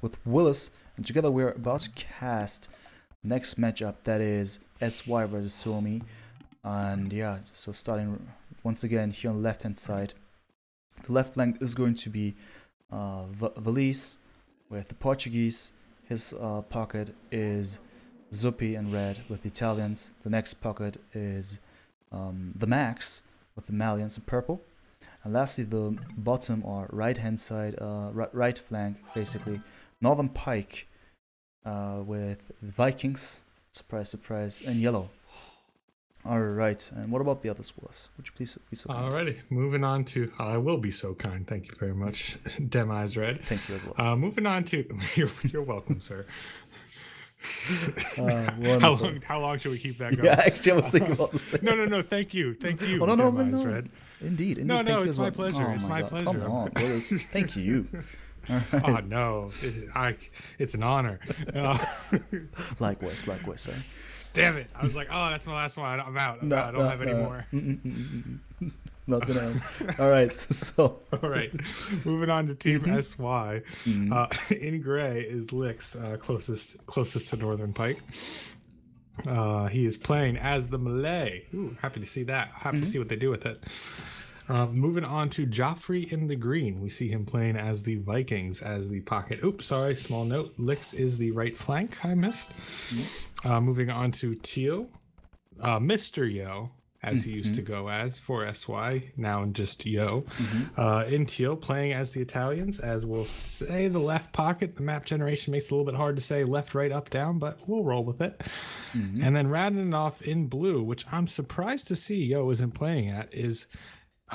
with Willis, and together we're about to cast the next matchup, that is SY versus Suomi. And yeah, so starting once again here on the left hand side, the left flank is going to be Valise with the Portuguese. His pocket is Zuppi in red with the Italians. The next pocket is the Max with the Malians in purple. And lastly, the bottom or right hand side, right flank, basically, Northern Pike with the Vikings, surprise, surprise, in yellow. Alright, and what about the others, Willis? Would you please be so kind? Alrighty, moving on to, I will be so kind, thank you very much, Demise Red. Thank you as well. Moving on to, you're welcome, sir. How long should we keep that going? Yeah, actually, I was thinking about the same. No, thank you, Oh, no, Demise Red. Indeed. No, it's my pleasure. It's my pleasure. Come on, Willis. Thank you. Right. Oh no, it's an honor. Likewise, sir. Damn it! I was like, oh, that's my last one. I'm out. I don't have any more. Not gonna end. All right, so. All right, moving on to Team SY. In gray is Lix, closest to Northern Pike. He is playing as the Malay. Ooh, happy to see that. Happy to see what they do with it. Moving on to Joffrey in the green. We see him playing as the Vikings as the pocket. Oops, sorry, small note. Lix is the right flank. I missed. Moving on to Teal. Mr. Yo, as he used to go as for SY, now just Yo. In Teal, playing as the Italians, as we'll say the left pocket. The map generation makes it a little bit hard to say left, right, up, down, but we'll roll with it. And then rounding it off in blue, which I'm surprised to see Yo isn't playing at, is...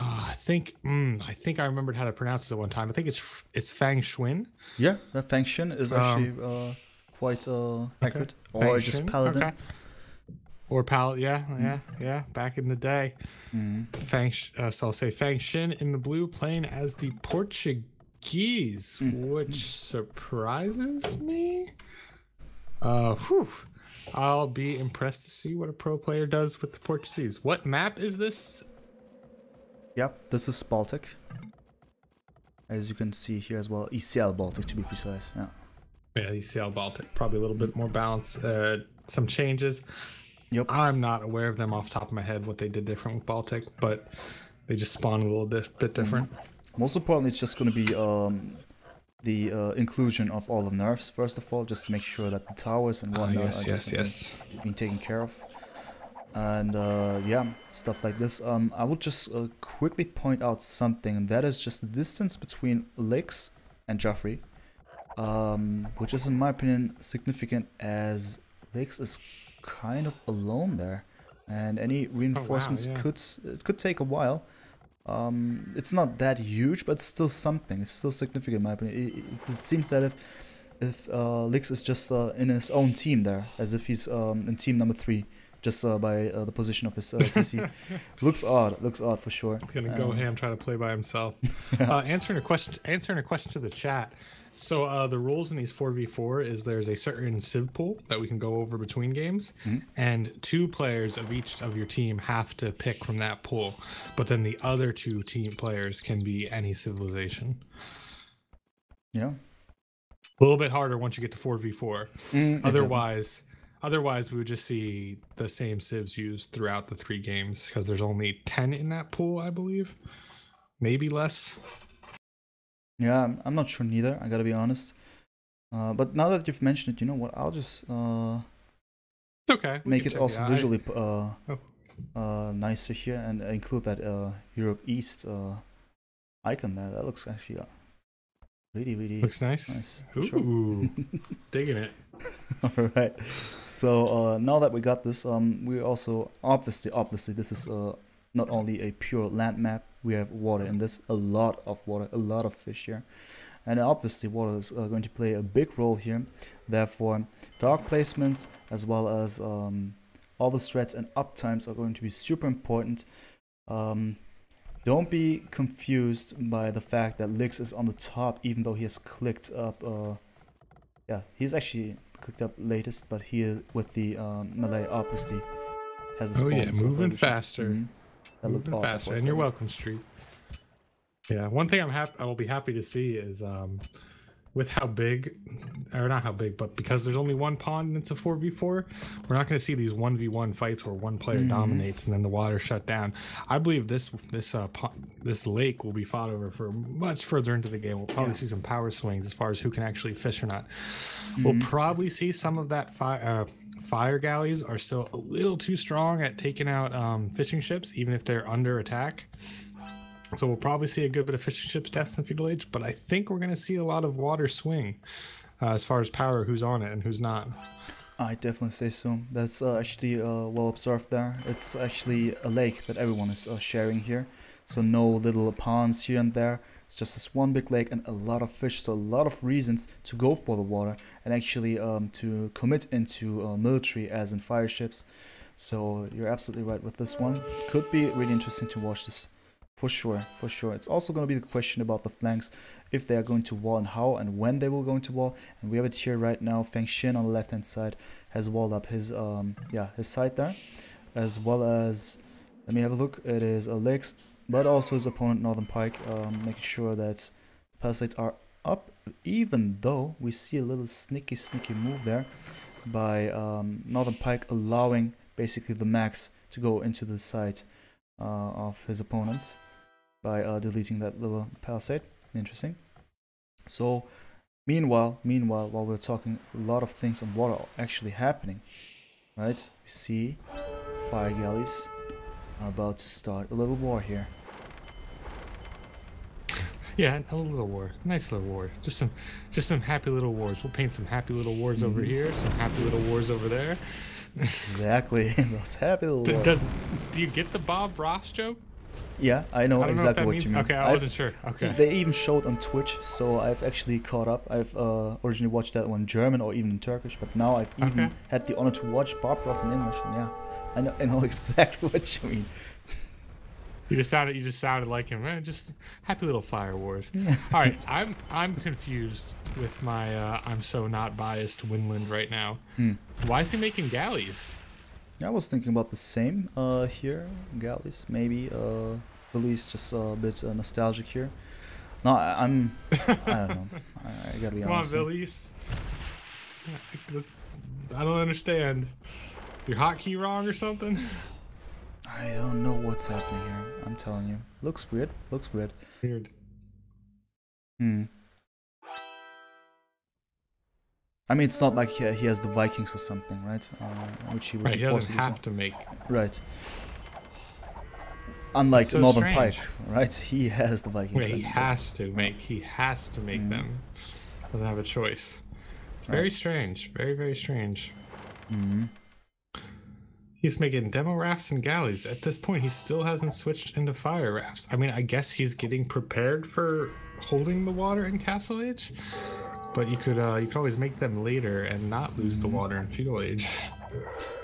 I think I remembered how to pronounce it at one time. I think it's Fang Xuan. Yeah, that Fang Xuan is actually quite accurate. Okay. Or just Paladin. Okay. Or Paladin, yeah. Back in the day. So I'll say Fang Xuan in the blue, playing as the Portuguese, which surprises me. I'll be impressed to see what a pro player does with the Portuguese. What map is this? Yep, this is Baltic. As you can see here as well, ECL Baltic to be precise. Yeah, ECL Baltic. Probably a little bit more balance. Some changes. Yep. I'm not aware of them off the top of my head, what they did different with Baltic, but they just spawned a little bit different. Most importantly, it's just going to be the inclusion of all the nerfs, first of all, just to make sure that the towers and whatnot are just being taken care of. And yeah, stuff like this. I would just quickly point out something, that is just the distance between Lix and Joffrey, which is in my opinion significant, as Lix is kind of alone there, and any reinforcements could take a while. It's not that huge, but it's still something. It's still significant in my opinion. It seems that if Lix is just in his own team there, as if he's in team number 3. Just by the position of his TC. Looks odd for sure. He's gonna go ham, try to play by himself. Answering a question to the chat. So the rules in these 4v4 is there's a certain civ pool that we can go over between games, and 2 players of each of your team have to pick from that pool. But then the other 2 team players can be any civilization. Yeah. A little bit harder once you get to 4v4. Otherwise, we would just see the same civs used throughout the 3 games, because there's only 10 in that pool, I believe. Maybe less. Yeah, I'm not sure neither, I gotta be honest. But now that you've mentioned it, you know what, I'll just it's okay. Make it also visually nicer here, and include that Europe East icon there. That looks actually really looks nice. Ooh, sure. Digging it. All right. So now that we got this, we also obviously this is not only a pure land map. We have water in this, a lot of water, a lot of fish here, and obviously water is going to play a big role here. Therefore, dark placements as well as all the threats and uptimes are going to be super important. Don't be confused by the fact that Lix is on the top, even though he has clicked up. Yeah, he's actually clicked up latest, but he with the Malay obviously has a moving faster. Moving faster, and you're welcome, Street. Yeah, one thing I will be happy to see is with how big, or not how big, but because there's only one pond and it's a 4v4, we're not going to see these 1v1 fights where one player dominates and then the water shut down. I believe this lake will be fought over for much further into the game. We'll probably see some power swings as far as who can actually fish or not. We'll probably see some of that fire galleys are still a little too strong at taking out fishing ships, even if they're under attack. So we'll probably see a good bit of fishing ships deaths in Feudal Age, but I think we're going to see a lot of water swing as far as power, who's on it and who's not. I definitely say so. That's actually well observed there. It's actually a lake that everyone is sharing here. So no little ponds here and there. It's just this one big lake and a lot of fish. So a lot of reasons to go for the water and actually to commit into military as in fire ships. So you're absolutely right with this one. Could be really interesting to watch this. For sure, for sure. It's also going to be the question about the flanks, if they are going to wall and how and when they will go into wall. And we have it here right now. Feng Xin on the left hand side has walled up his his side there, as well as, let me have a look. It is Alex, but also his opponent Northern Pike, making sure that palisades are up. Even though we see a little sneaky move there by Northern Pike allowing basically the max to go into the side of his opponents by deleting that little palisade. Interesting. So meanwhile, while we're talking, a lot of things on water are actually happening, right? We see fire galleys are about to start a little war here. Yeah, a little war. Nice little war. Just some happy little wars. We'll paint some happy little wars over here, some happy little wars over there. Exactly. Those happy little wars. Do you get the Bob Ross joke? Yeah, I know exactly what you mean. Okay, I wasn't sure. Okay. They even showed on Twitch, so I've actually caught up. I've originally watched that one in German or even in Turkish, but now I've even had the honor to watch Bob Ross in English, and yeah, I know exactly what you mean. You just sounded like him, man. Just happy little fire wars. Yeah. All right, I'm confused with my I'm so not biased Winland right now. Why is he making galleys? I was thinking about the same here. Galleys, maybe. Release just a bit nostalgic here. No, I don't know. I gotta be honest. Come on, Release. I don't understand. Your hotkey wrong or something? I don't know what's happening here. I'm telling you. Looks weird. Looks weird. Weird. I mean, it's not like he has the Vikings or something, right? Which he would he doesn't have to make. Right. Unlike so Northern Pike, right? He has the Vikings. Wait, he has to make them. Doesn't have a choice. It's very strange. Very, very strange. He's making demo rafts and galleys. At this point, he still hasn't switched into fire rafts. I mean, I guess he's getting prepared for holding the water in Castle Age, but you could always make them later and not lose the water in Feudal Age.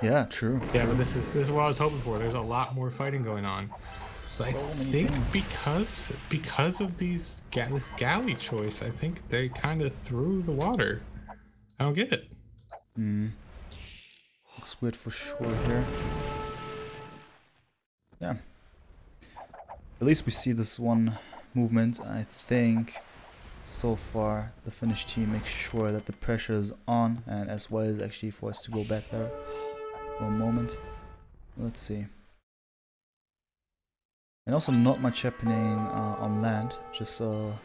Yeah, true. Yeah, but this is what I was hoping for. There's a lot more fighting going on. But so I think because of this galley choice, I think they kind of threw the water. I don't get it. Looks weird for sure here. Yeah. At least we see this one movement. I think so far the Finnish team makes sure that the pressure is on, and SY is actually forced to go back there for a moment. Let's see. And also not much happening on land. Just gonna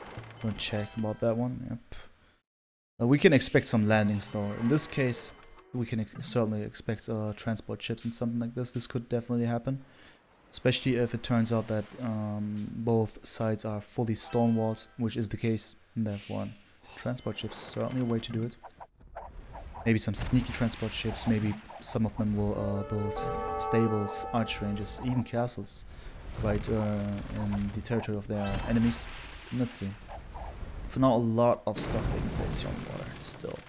check about that one. Yep. We can expect some landings though. In this case, we can certainly expect transport ships and something like this. This could definitely happen, especially if it turns out that both sides are fully stonewalled, which is the case. And therefore, transport ships certainly a way to do it. Maybe some sneaky transport ships. Maybe some of them will build stables, arch ranges, even castles, right in the territory of their enemies. Let's see. For now, a lot of stuff taking place here on the water still.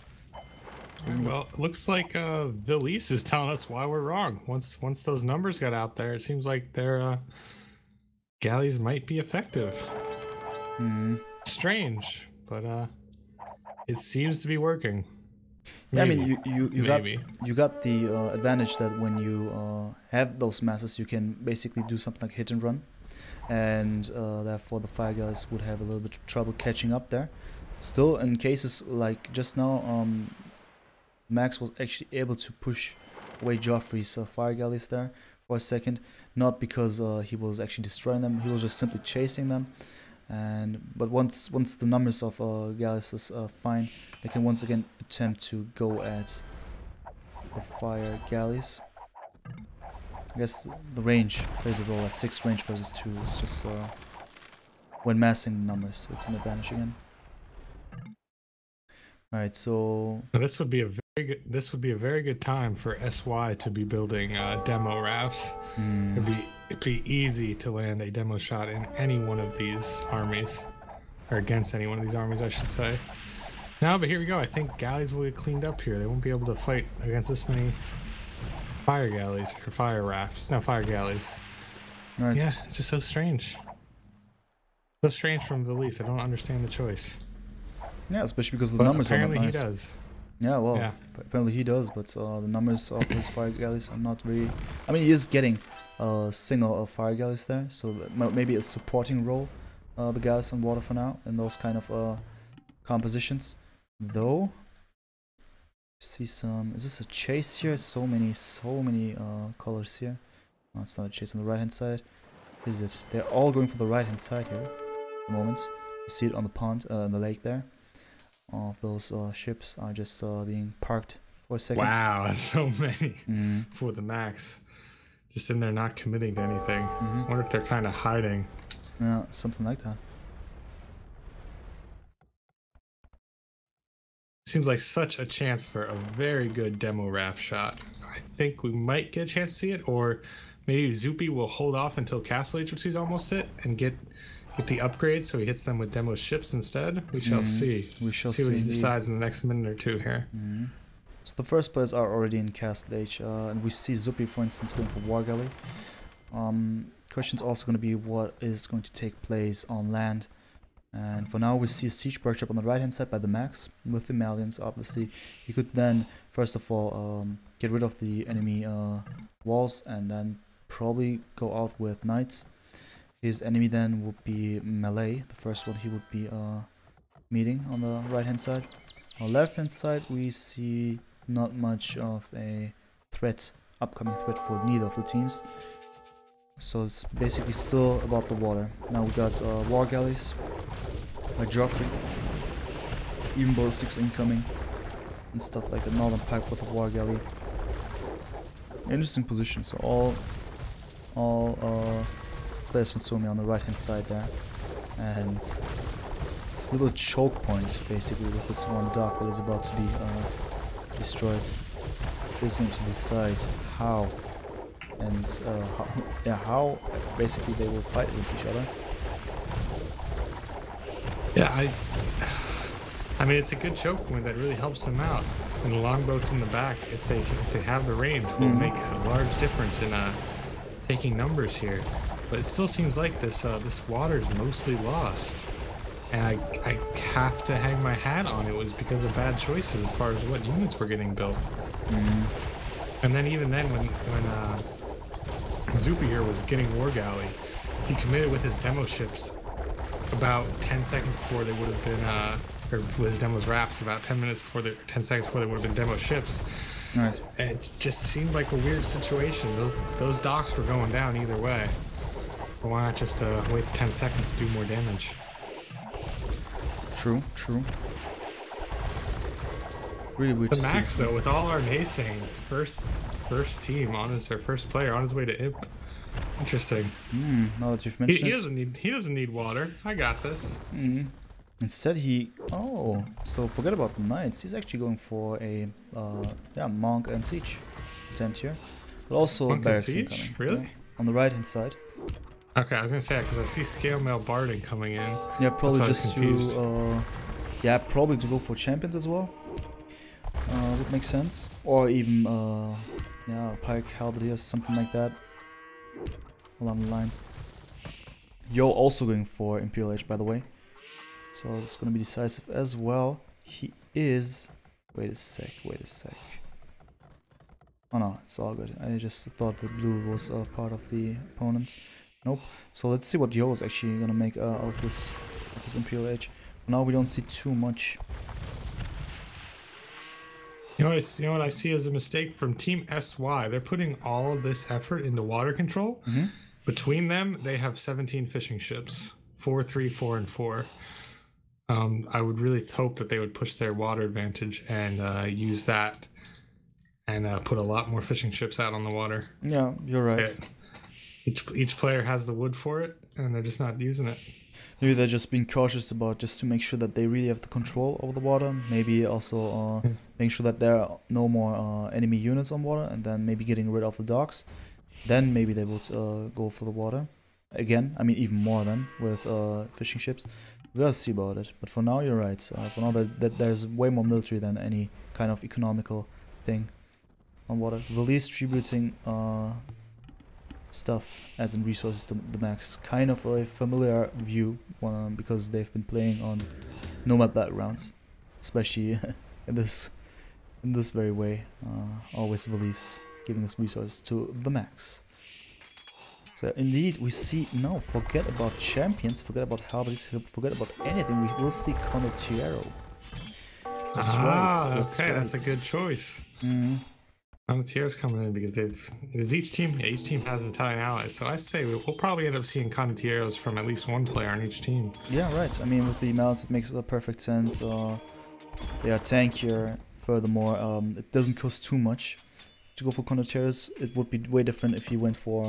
Well, it looks like Vilise is telling us why we're wrong. Once those numbers got out there, it seems like their galleys might be effective. Strange, but it seems to be working. Yeah, I mean, you got the advantage that when you have those masses, you can basically do something like hit and run, and therefore the fire galleys would have a little bit of trouble catching up there. Still, in cases like just now, Max was actually able to push away Joffrey's fire galleys there for a second, not because he was actually destroying them, he was just simply chasing them. But once the numbers of galleys is fine, they can once again attempt to go at the fire galleys. I guess the range plays a role. At 6 range versus 2 is just when massing numbers, it's an advantage again. All right, so now this would be a very good time for SY to be building demo rafts. It'd be easy to land a demo shot in any one of these armies, or against any one of these armies, I should say. No, but here we go. I think galleys will get cleaned up here. They won't be able to fight against this many fire galleys or fire rafts. No, fire galleys. right. Yeah, it's just so strange. So strange from Velise. I don't understand the choice. Yeah, especially because the numbers are not nice. Apparently he does. Yeah, well, apparently he does, but the numbers of his fire galleys are not really... I mean, he is getting single fire galleys there, so maybe a supporting role, the galleys on water for now, in those kind of compositions. Though, see some... Is this a chase here? So many colors here. No, it's not a chase on the right-hand side. Is it? They're all going for the right-hand side here at the moment. You see it on the pond, in the lake there. All of those ships are just being parked for a second. Wow, that's so many for the Max. Just in there not committing to anything. I wonder if they're kind of hiding. Yeah, something like that. Seems like such a chance for a very good demo raft shot. I think we might get a chance to see it, or maybe Zupi will hold off until Castle Age, which he's almost hit, and get the upgrade so he hits them with demo ships instead. We shall see. We shall see what he decides in the next minute or two here. So the first players are already in Castle Age, and we see Zupi, for instance, going for War Galley. Question's also going to be what is going to take place on land. And for now we see a siege workshop on the right hand side by the Max with the Malians. Obviously he could then first of all get rid of the enemy walls and then probably go out with knights. His enemy then would be melee, the first one he would be meeting on the right hand side. On the left hand side we see not much of a threat, upcoming threat for neither of the teams. So it's basically still about the water. Now we got war galleys by Joffrey, even ballistics incoming and stuff like the northern pipe with a war galley. Interesting position. So all players from Suomi on the right hand side there, and it's a little choke point basically with this one dock that is about to be destroyed. Is going to decide how and how basically they will fight against each other. Yeah, I mean it's a good choke point that really helps them out, and the longboats in the back, if they have the range, will make a large difference in taking numbers here. But it still seems like this water's mostly lost, and I have to hang my hat on it was because of bad choices as far as what units were getting built. And then even then when Zupi here was getting war galley, he committed with his demo ships about 10 seconds before they would have been or with his demos rafts about 10 seconds before they would have been demo ships. Right. It just seemed like a weird situation. Those docks were going down either way. So why not just wait the 10 seconds to do more damage? True. Really weird. The Max though, with all our naysaying, first team on his, or first player on his way to Imp. Interesting. Now that you've mentioned he doesn't need water. I got this. Instead so forget about the knights. He's actually going for a monk and siege attempt here, but also monk barracks and siege? incoming. Really? Yeah, on the right hand side. Okay, I was gonna say because I see scale mail barding coming in. Yeah, probably just to probably to go for champions as well. Would make sense, or even pike halberdiers, something like that along the lines. Yo also going for Imperial Age, by the way, so it's gonna be decisive as well. He is. Wait a sec. Oh no, it's all good. I just thought the blue was part of the opponents. Nope. So let's see what Yo is actually gonna make out of this Imperial Age. now we don't see too much. You know what I see as a mistake from Team SY? They're putting all of this effort into water control. Between them, they have 17 fishing ships. 4, 3, 4, and 4. I would really hope that they would push their water advantage and use that and put a lot more fishing ships out on the water. Yeah, you're right. Each player has the wood for it, and they're just not using it. Maybe they're just being cautious about just to make sure that they really have the control over the water. Maybe also making sure that there are no more enemy units on water, and then maybe getting rid of the docks. Then maybe they would go for the water. Again, I mean even more than with fishing ships. We gotta see about it. But for now, you're right. For now, that there's way more military than any kind of economical thing on water. Release distributing stuff as in resources to the max. Kind of a familiar view because they've been playing on nomad battlegrounds, especially in this very way. Always release, giving us resources to the max. So indeed, we see now. Forget about champions, forget about Harvard's, forget about anything. We will see Condottiero. That's right. That's a good choice. Condottiero's coming in because each team has Italian allies, so I say we'll probably end up seeing Condottieros from at least one player on each team. Yeah, right. I mean, with the mounts, it makes perfect sense. They are tankier. Furthermore, it doesn't cost too much to go for Condottieros. It would be way different if you went for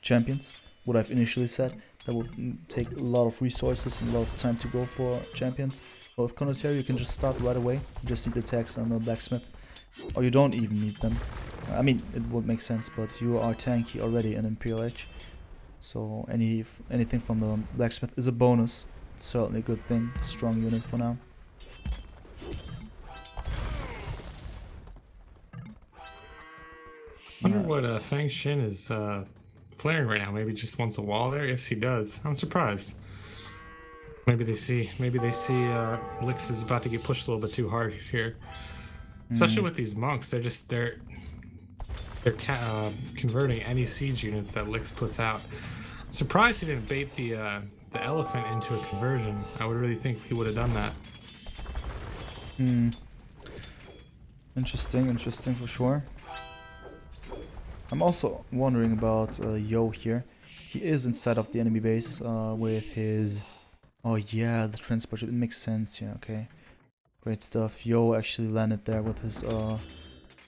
champions. What I've initially said, that would take a lot of resources and a lot of time to go for champions. But with Condottiero, you can just start right away. You just need the attacks and the blacksmith. Or you don't even need them. I mean, it would make sense, but you are tanky already in Imperial Age. So anything from the blacksmith is a bonus. It's certainly a good thing. Strong unit for now. I wonder what Fang Xin is flaring right now. Maybe just wants a wall there. Yes, he does. I'm surprised. Maybe they see Lix is about to get pushed a little bit too hard here. Especially with these monks, they're converting any siege units that Lix puts out. I'm surprised he didn't bait the elephant into a conversion. I would really think he would have done that. Interesting for sure. I'm also wondering about Yo here. He is inside of the enemy base with his... Oh yeah, the transport ship. It makes sense here, okay. Great stuff. Yo actually landed there with his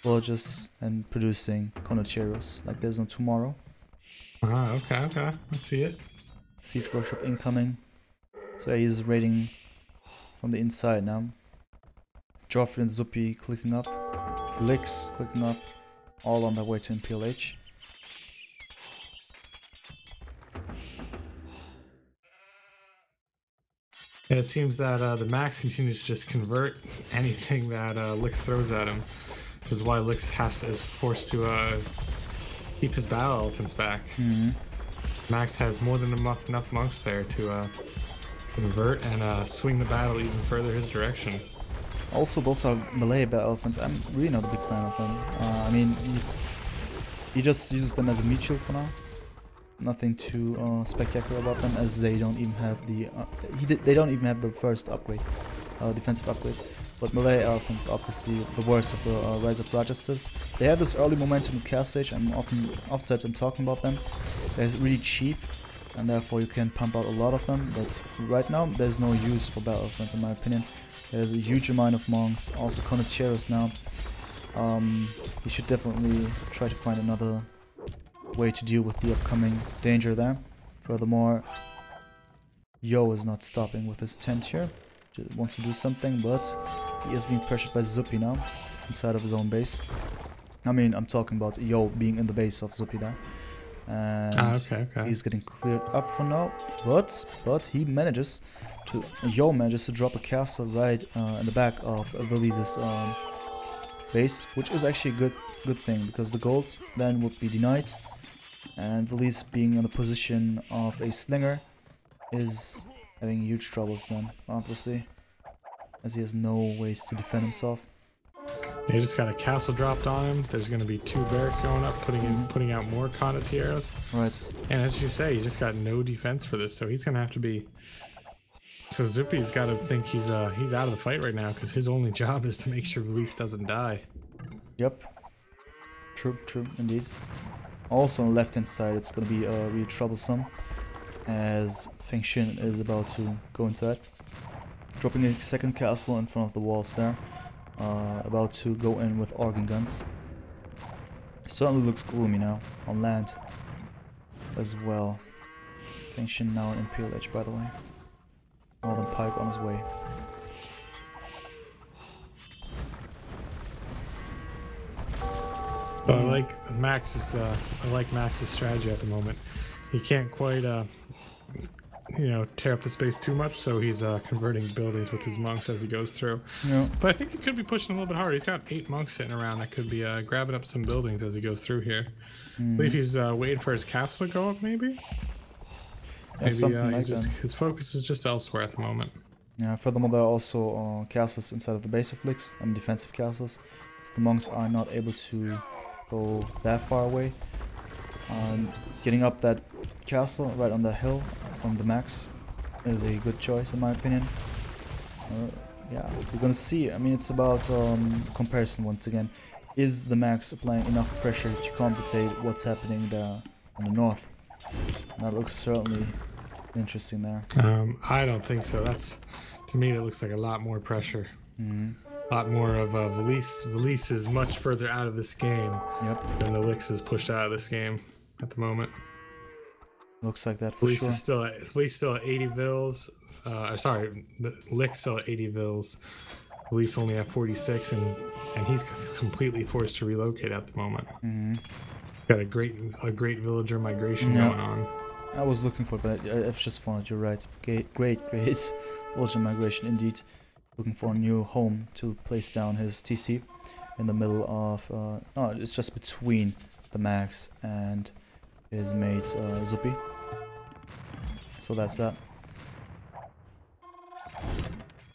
villages and producing Condottieros like there's no tomorrow. Okay. I see it. Siege workshop incoming. So yeah, he's raiding from the inside now. Joffrey and Zuppi clicking up. Lix clicking up. All on their way to Imperial Age. And it seems that the Max continues to just convert anything that Lix throws at him, which is why Lix is forced to keep his battle elephants back. Max has more than enough monks there to convert and swing the battle even further his direction. Also, those are melee battle elephants. I'm really not a big fan of them. I mean, he just uses them as a meat shield for now. Nothing too spectacular about them, as they don't even have the they don't even have the first upgrade, defensive upgrade. But melee elephants, obviously the worst of the Rise of Rajasters. They have this early momentum in Cast Stage. Oftentimes I'm talking about them. They're really cheap, and therefore you can pump out a lot of them. But right now there's no use for battle elephants in my opinion. There's a huge amount of monks. Also Condotieros now. You should definitely try to find another way to deal with the upcoming danger there. Furthermore, Yo is not stopping with his tent here. He wants to do something, but he is being pressured by Zuppi now inside of his own base. I mean, I'm talking about Yo being in the base of Zuppi there. And he's getting cleared up for now, but he manages to Yo manages to drop a castle right in the back of Valise's base, which is actually a good thing because the gold then would be denied, and Valise being in the position of a slinger is having huge troubles then, obviously, as he has no ways to defend himself. They just got a castle dropped on him. There's going to be 2 barracks going up, putting out more Condottieros. Right. And as you say, he's just got no defense for this, so he's going to have to be So Zupi's got to think he's out of the fight right now because his only job is to make sure Velise doesn't die. Yep. True, indeed. Also on the left-hand side, it's going to be really troublesome as Feng Xin is about to go inside. Dropping a second castle in front of the walls there. About to go in with organ guns. Certainly looks gloomy now on land as well. Feng Xin now in Imperial Age, by the way. Northern Pike on his way. I like Max's strategy at the moment. He can't quite tear up the space too much, so he's converting buildings with his monks as he goes through. Yeah. But I think he could be pushing a little bit harder. He's got 8 monks sitting around that could be grabbing up some buildings as he goes through here. I believe he's waiting for his castle to go up, maybe? Yeah, something like that. His focus is just elsewhere at the moment. Yeah, furthermore, there are also castles inside of the base of Lix, and defensive castles. So the monks are not able to go that far away. Getting up that castle right on the hill from the max is a good choice in my opinion. Yeah, we're gonna see. I mean, it's about comparison once again. Is the max applying enough pressure to compensate what's happening there on the north? And that looks certainly interesting there. I don't think so. To me, it looks like a lot more pressure. A lot more of Velise. Velise is much further out of this game than the Lix is pushed out of this game at the moment. Looks like that for sure. Velise still at 80 vils. Sorry, the Lix still at 80 vils. Velise only at 46, and he's completely forced to relocate at the moment. Got a great villager migration going on. I was looking for it, but I've just found it. You're right. Great villager migration indeed. Looking for a new home to place down his TC in the middle of no, it's just between the max and his mate Zupi. So that's that.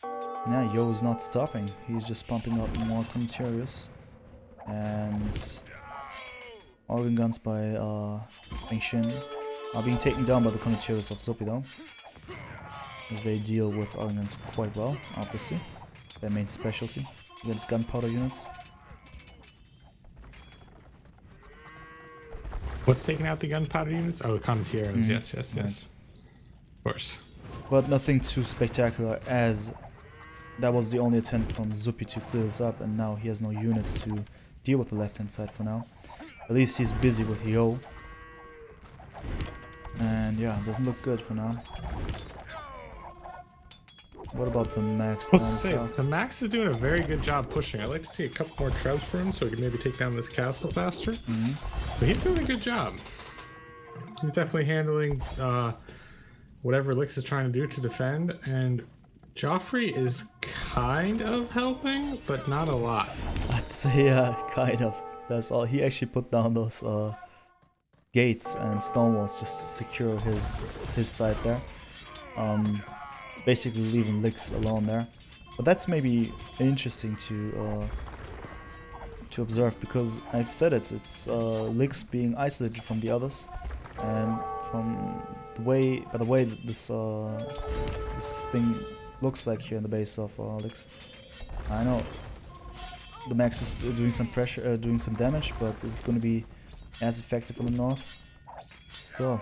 Yeah, Yo is not stopping. He's just pumping out more Conquerors and organ guns by Feng Xin are being taken down by the Conquerors of Zupi though, as they deal with organ guns quite well, obviously. Their main specialty against gunpowder units. What's taking out the gunpowder units? Oh, the Conquerors. Yes. Of course. But nothing too spectacular, as that was the only attempt from Zupi to clear this up, and now he has no units to deal with the left-hand side for now. At least he's busy with Yo. And yeah, doesn't look good for now. What about the max? Let's say the max is doing a very good job pushing. I'd like to see a couple more trebs for him so he can maybe take down this castle faster. But he's doing a good job. He's definitely handling whatever Lix is trying to do to defend, and Joffrey is kind of helping, but not a lot. I'd say kind of. That's all. He actually put down those gates and stone walls just to secure his side there. Basically leaving Lix alone there. But that's maybe interesting to observe, because I've said it's Lix being isolated from the others, and from the way that this thing looks like here in the base of Lix. I know the max is doing some pressure, doing some damage, but is it going to be as effective on the north? Still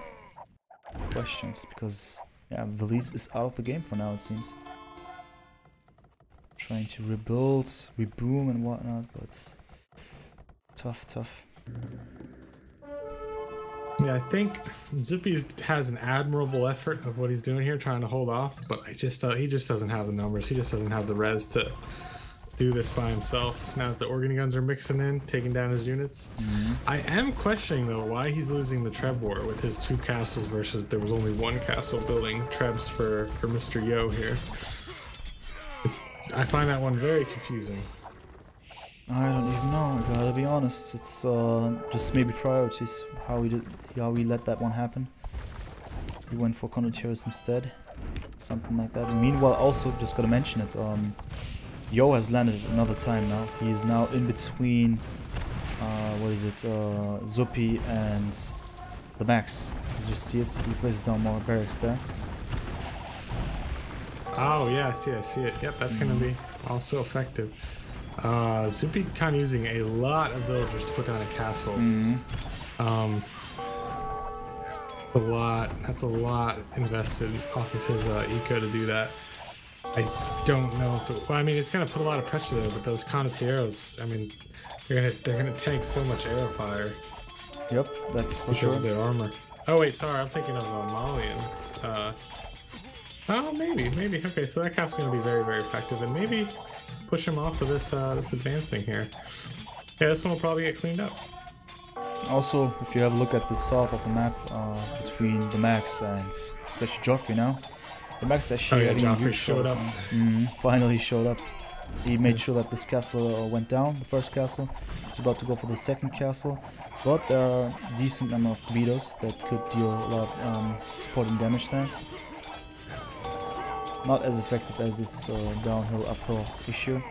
questions, because yeah, Velise is out of the game for now, it seems. Trying to rebuild, reboom and whatnot, but tough. Yeah, I think Zupi has an admirable effort of what he's doing here, trying to hold off, but he just doesn't have the numbers. He just doesn't have the res to do this by himself. Now that the organ guns are mixing in, taking down his units. I am questioning though why he's losing the Treb war with his 2 castles versus there was only 1 castle building Trebs for Mr. Yo here. I find that one very confusing. I don't even know, I gotta be honest. It's just maybe priorities, how we let that one happen. We went for Conquerors instead, something like that. And meanwhile, also just gotta mention it, Yo has landed another time now. He's now in between, Zupi and the max. You just see it, he places down more barracks there. Oh yeah, I see it. Yep, that's gonna be also effective. Zupi kind of using a lot of villagers to put down a castle. That's a lot invested off of his eco to do that. I don't know if it, well, I mean, it's gonna put a lot of pressure there, but those condotieros, I mean, they're gonna tank so much arrow fire. Yep, that's for because sure. of their armor. Oh wait, sorry, I'm thinking of Malians. Oh, maybe. Okay, so that cast's gonna be very, very effective, and maybe push him off of this this advancing here. Yeah, this one will probably get cleaned up. Also, if you have a look at the south of the map, between the Max and especially Joffrey now, the Max actually Joffrey showed up. Finally showed up. He made sure that this castle went down, the first castle. He's about to go for the second castle, but there are a decent number of Guidos that could deal a lot of supporting damage there. Not as effective as this downhill uphill issue.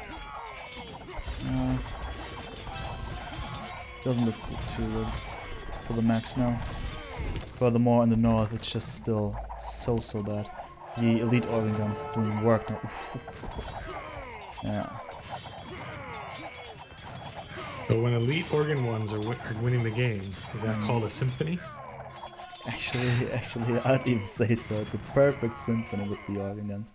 Doesn't look too good for the Max now. Furthermore, in the north, it's just still so bad. The elite organ guns doing work now. Oof. Yeah. So when elite organ ones are winning the game, is that called a symphony? Actually, I'd even say so. It's a perfect symphony with the organ guns.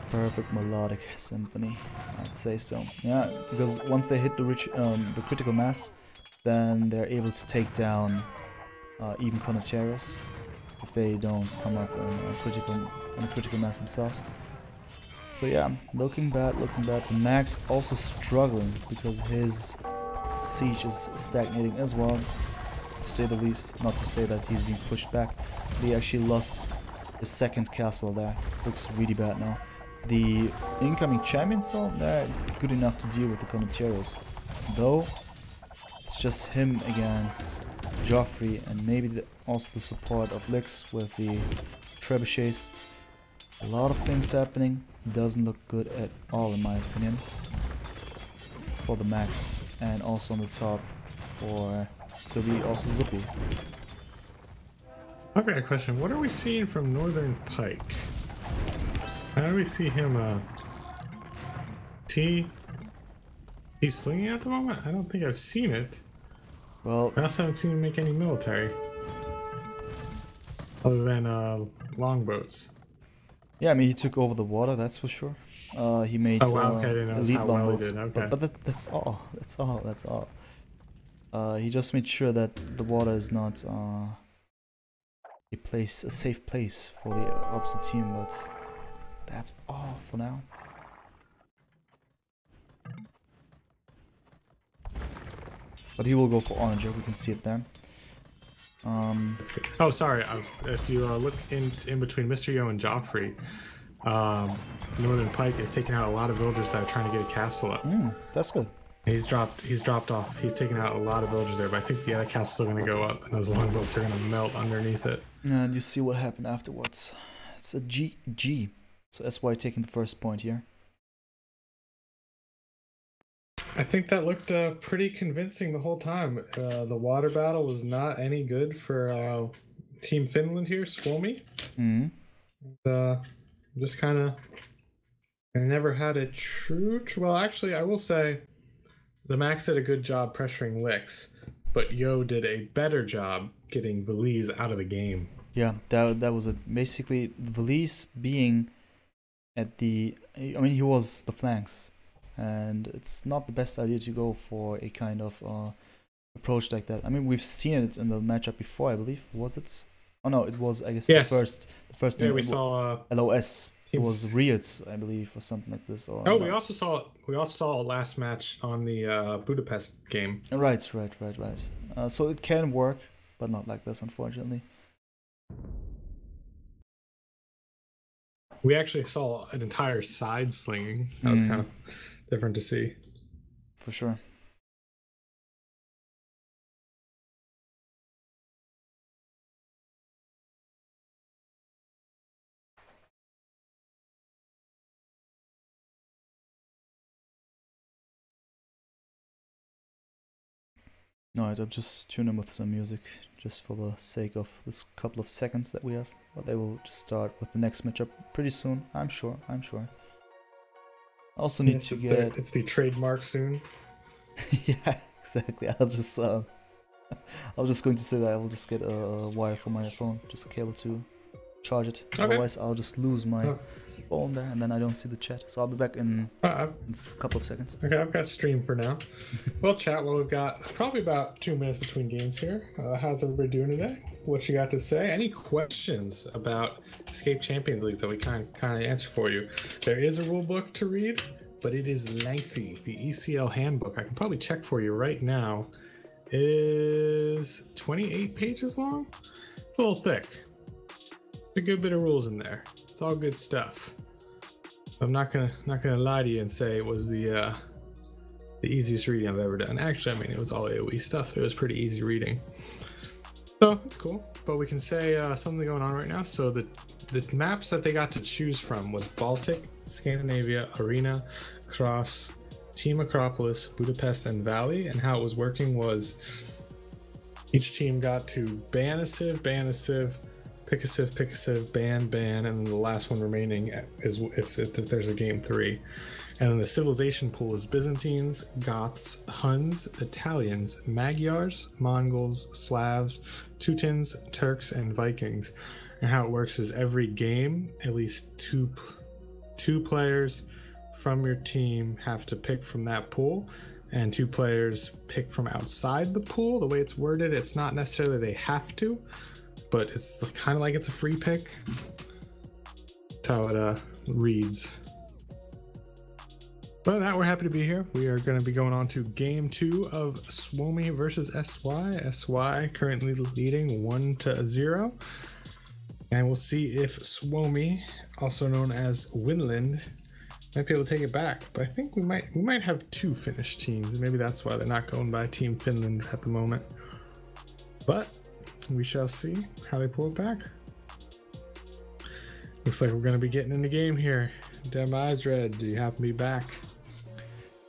Perfect melodic symphony, I'd say so. Yeah, because once they hit the critical mass, then they're able to take down even condotieros if they don't come up on a critical mass themselves. So yeah, looking bad. The Max also struggling because his siege is stagnating as well, to say the least. Not to say that he's being pushed back, but he actually lost his second castle there. Looks really bad now. The incoming champions, though, they're good enough to deal with the condotieros. Though, it's just him against Joffrey, and maybe also the support of Lix with the trebuchets. A lot of things happening. Doesn't look good at all, in my opinion, for the Max. And also on the top for, it's gonna be also Zupi. I've got a question. What are we seeing from Northern Pike? How do we see him, he's slinging at the moment? I don't think I've seen it. Well, I also haven't seen him make any military. Other than, longboats. yeah, I mean, he took over the water, that's for sure. He made elite longboats, but that's all. That's all. He just made sure that the water is not a safe place for the opposite team, but that's all for now. But he will go for Onager, we can see it there. Oh, sorry. If you look in between Mr. Yo and Joffrey, Northern Pike is taking out a lot of villagers that are trying to get a castle up. That's good. He's dropped off. He's taken out a lot of villagers there, but I think the other castles are going to go up, and those longboats are going to melt underneath it. And you see what happened afterwards. It's a GG. So that's why taking the first point here. I think that looked pretty convincing the whole time. The water battle was not any good for Team Finland here, Suomi. Just kind of, I never had a true. Well, actually, I will say, the Max did a good job pressuring Lix, but Yo did a better job getting Valise out of the game. Yeah, that was it. Basically, Valise being at the, I mean, he was the flanks. And it's not the best idea to go for a kind of approach like that. I mean, we've seen it in the matchup before, I believe. Was it? Oh no, it was, I guess, yes. the first. Yeah, we saw LOS. It was Riots, I believe, or something like this. Or we also saw a last match on the Budapest game. Right. So it can work, but not like this, unfortunately. We actually saw an entire side slinging. That was kind of different to see. For sure. Alright, I'm just tuning with some music, just for the sake of this couple of seconds that we have. But they will just start with the next matchup pretty soon, I'm sure. I also need to get... It's the trademark soon. Yeah, exactly. I was just going to say that I will just get a wire for my phone, just a cable to charge it. Okay. Otherwise, I'll just lose my phone there, and then I don't see the chat. So I'll be back in a couple of seconds. Okay, I've got stream for now. Well, chat, well, we've got probably about 2 minutes between games here. How's everybody doing today? What you got to say? Any questions about Escape Champions League that we kind of answer for you? There is a rule book to read, but it is lengthy. The ECL handbook, I can probably check for you right now, is 28 pages long. It's a little thick. A good bit of rules in there. It's all good stuff. I'm not gonna lie to you and say it was the easiest reading I've ever done. Actually, I mean, it was all AoE stuff. It was pretty easy reading. So it's cool. But we can say something going on right now. So the maps that they got to choose from was Baltic, Scandinavia, Arena, Cross, Team Acropolis, Budapest, and Valley. And how it was working was each team got to ban a civ, pick a civ, ban, and then the last one remaining is if there's a game 3. And then the civilization pool is Byzantines, Goths, Huns, Italians, Magyars, Mongols, Slavs, Teutons, Turks, and Vikings. And how it works is every game, at least two players from your team have to pick from that pool, and 2 players pick from outside the pool. The way it's worded, it's not necessarily they have to, but it's kind of like it's a free pick. That's how it reads. But now we're happy to be here. We are going to be going on to game 2 of Suomi versus SY. SY currently leading 1-0. And we'll see if Suomi, also known as Winland, might be able to take it back. But I think we might have 2 Finnish teams. Maybe that's why they're not going by Team Finland at the moment. But we shall see how they pull it back. Looks like we're going to be getting in the game here. Demizred, do you happen to be back?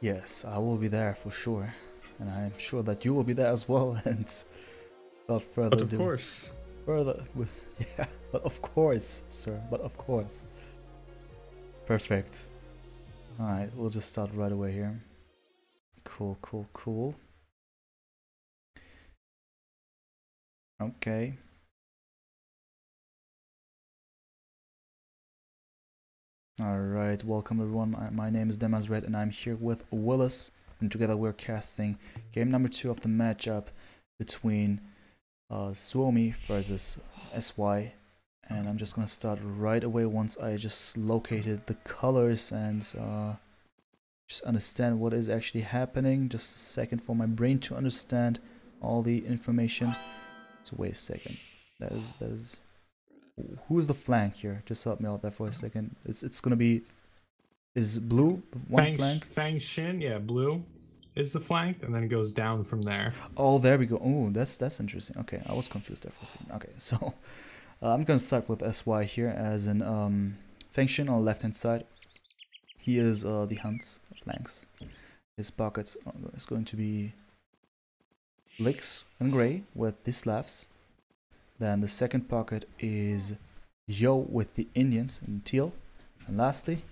Yes, I will be there for sure. And I'm sure that you will be there as well. And without further ado. But of course. Yeah, but of course, sir. But of course. Perfect. Alright, we'll just start right away here. Cool. Okay. Alright, welcome everyone. My name is Demizred and I'm here with Willis, and together we're casting game number 2 of the matchup between Suomi versus SY. And I'm just gonna start right away once I just located the colors and just understand what is actually happening. Just a second for my brain to understand all the information. So wait a second. That is who's the flank here? Just help me out there for a second. It's gonna be, is blue one flank? Fang Shin, yeah, blue is the flank, and then it goes down from there. Oh, there we go. Oh, that's interesting. Okay, I was confused there for a second. Okay, so I'm gonna start with SY here as an Fang Shin on the left hand side. He is the Hunt's flanks. His pockets is going to be Licks in gray with the Slavs. Then the second pocket is Yo with the Indians in teal. And lastly,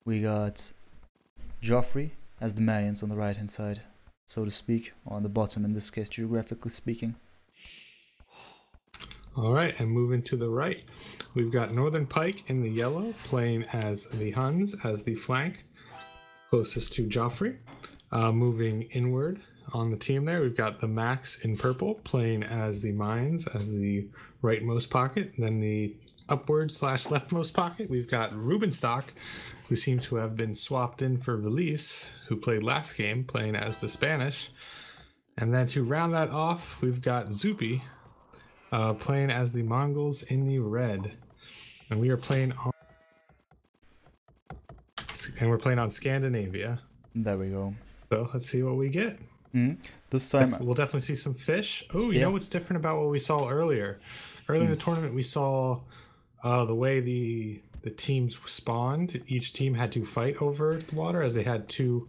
we got Joffrey as the Mayans on the right hand side, so to speak, or on the bottom in this case, geographically speaking. Alright, and moving to the right, we've got Northern Pike in the yellow, playing as the Huns, as the flank, closest to Joffrey. Moving inward on the team there, we've got the Max in purple, playing as the Mines, as the rightmost pocket. And then the upward/leftmost pocket, we've got Rubenstock, who seems to have been swapped in for Valise, who played last game, playing as the Spanish. And then to round that off, we've got Zupi, playing as the Mongols in the red. And we are playing on... And we're playing on Scandinavia. There we go. So let's see what we get. This time we'll definitely see some fish. Oh, you know what's different about what we saw earlier? Earlier in the tournament, we saw the way the teams spawned. Each team had to fight over the water, as they had 2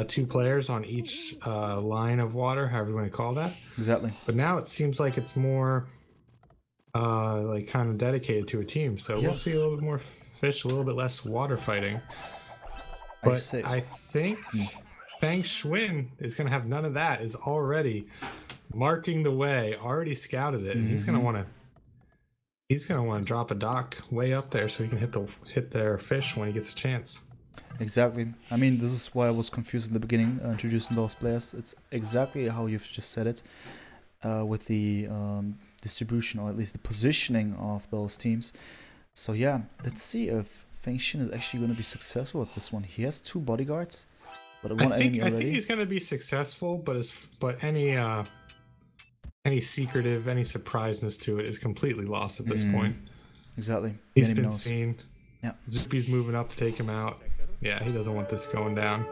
2 players on each line of water, however you want to call that. Exactly. But now it seems like it's more like kind of dedicated to a team. So we'll see a little bit more fish, a little bit less water fighting. But I think Fang Xuan is going to have none of that. Is already marking the way, already scouted it, and he's going to want to drop a dock way up there so he can hit their fish when he gets a chance. Exactly. I mean, this is why I was confused in the beginning, introducing those players. It's exactly how you've just said it, with the distribution, or at least the positioning of those teams. So yeah, let's see if Feng Xin is actually going to be successful with this one. He has 2 bodyguards, but one enemy already. I think he's going to be successful, but any secretive, any surpriseness to it is completely lost at this point. Exactly. He's been seen. Yeah. Zupi's moving up to take him out. Yeah, he doesn't want this going down.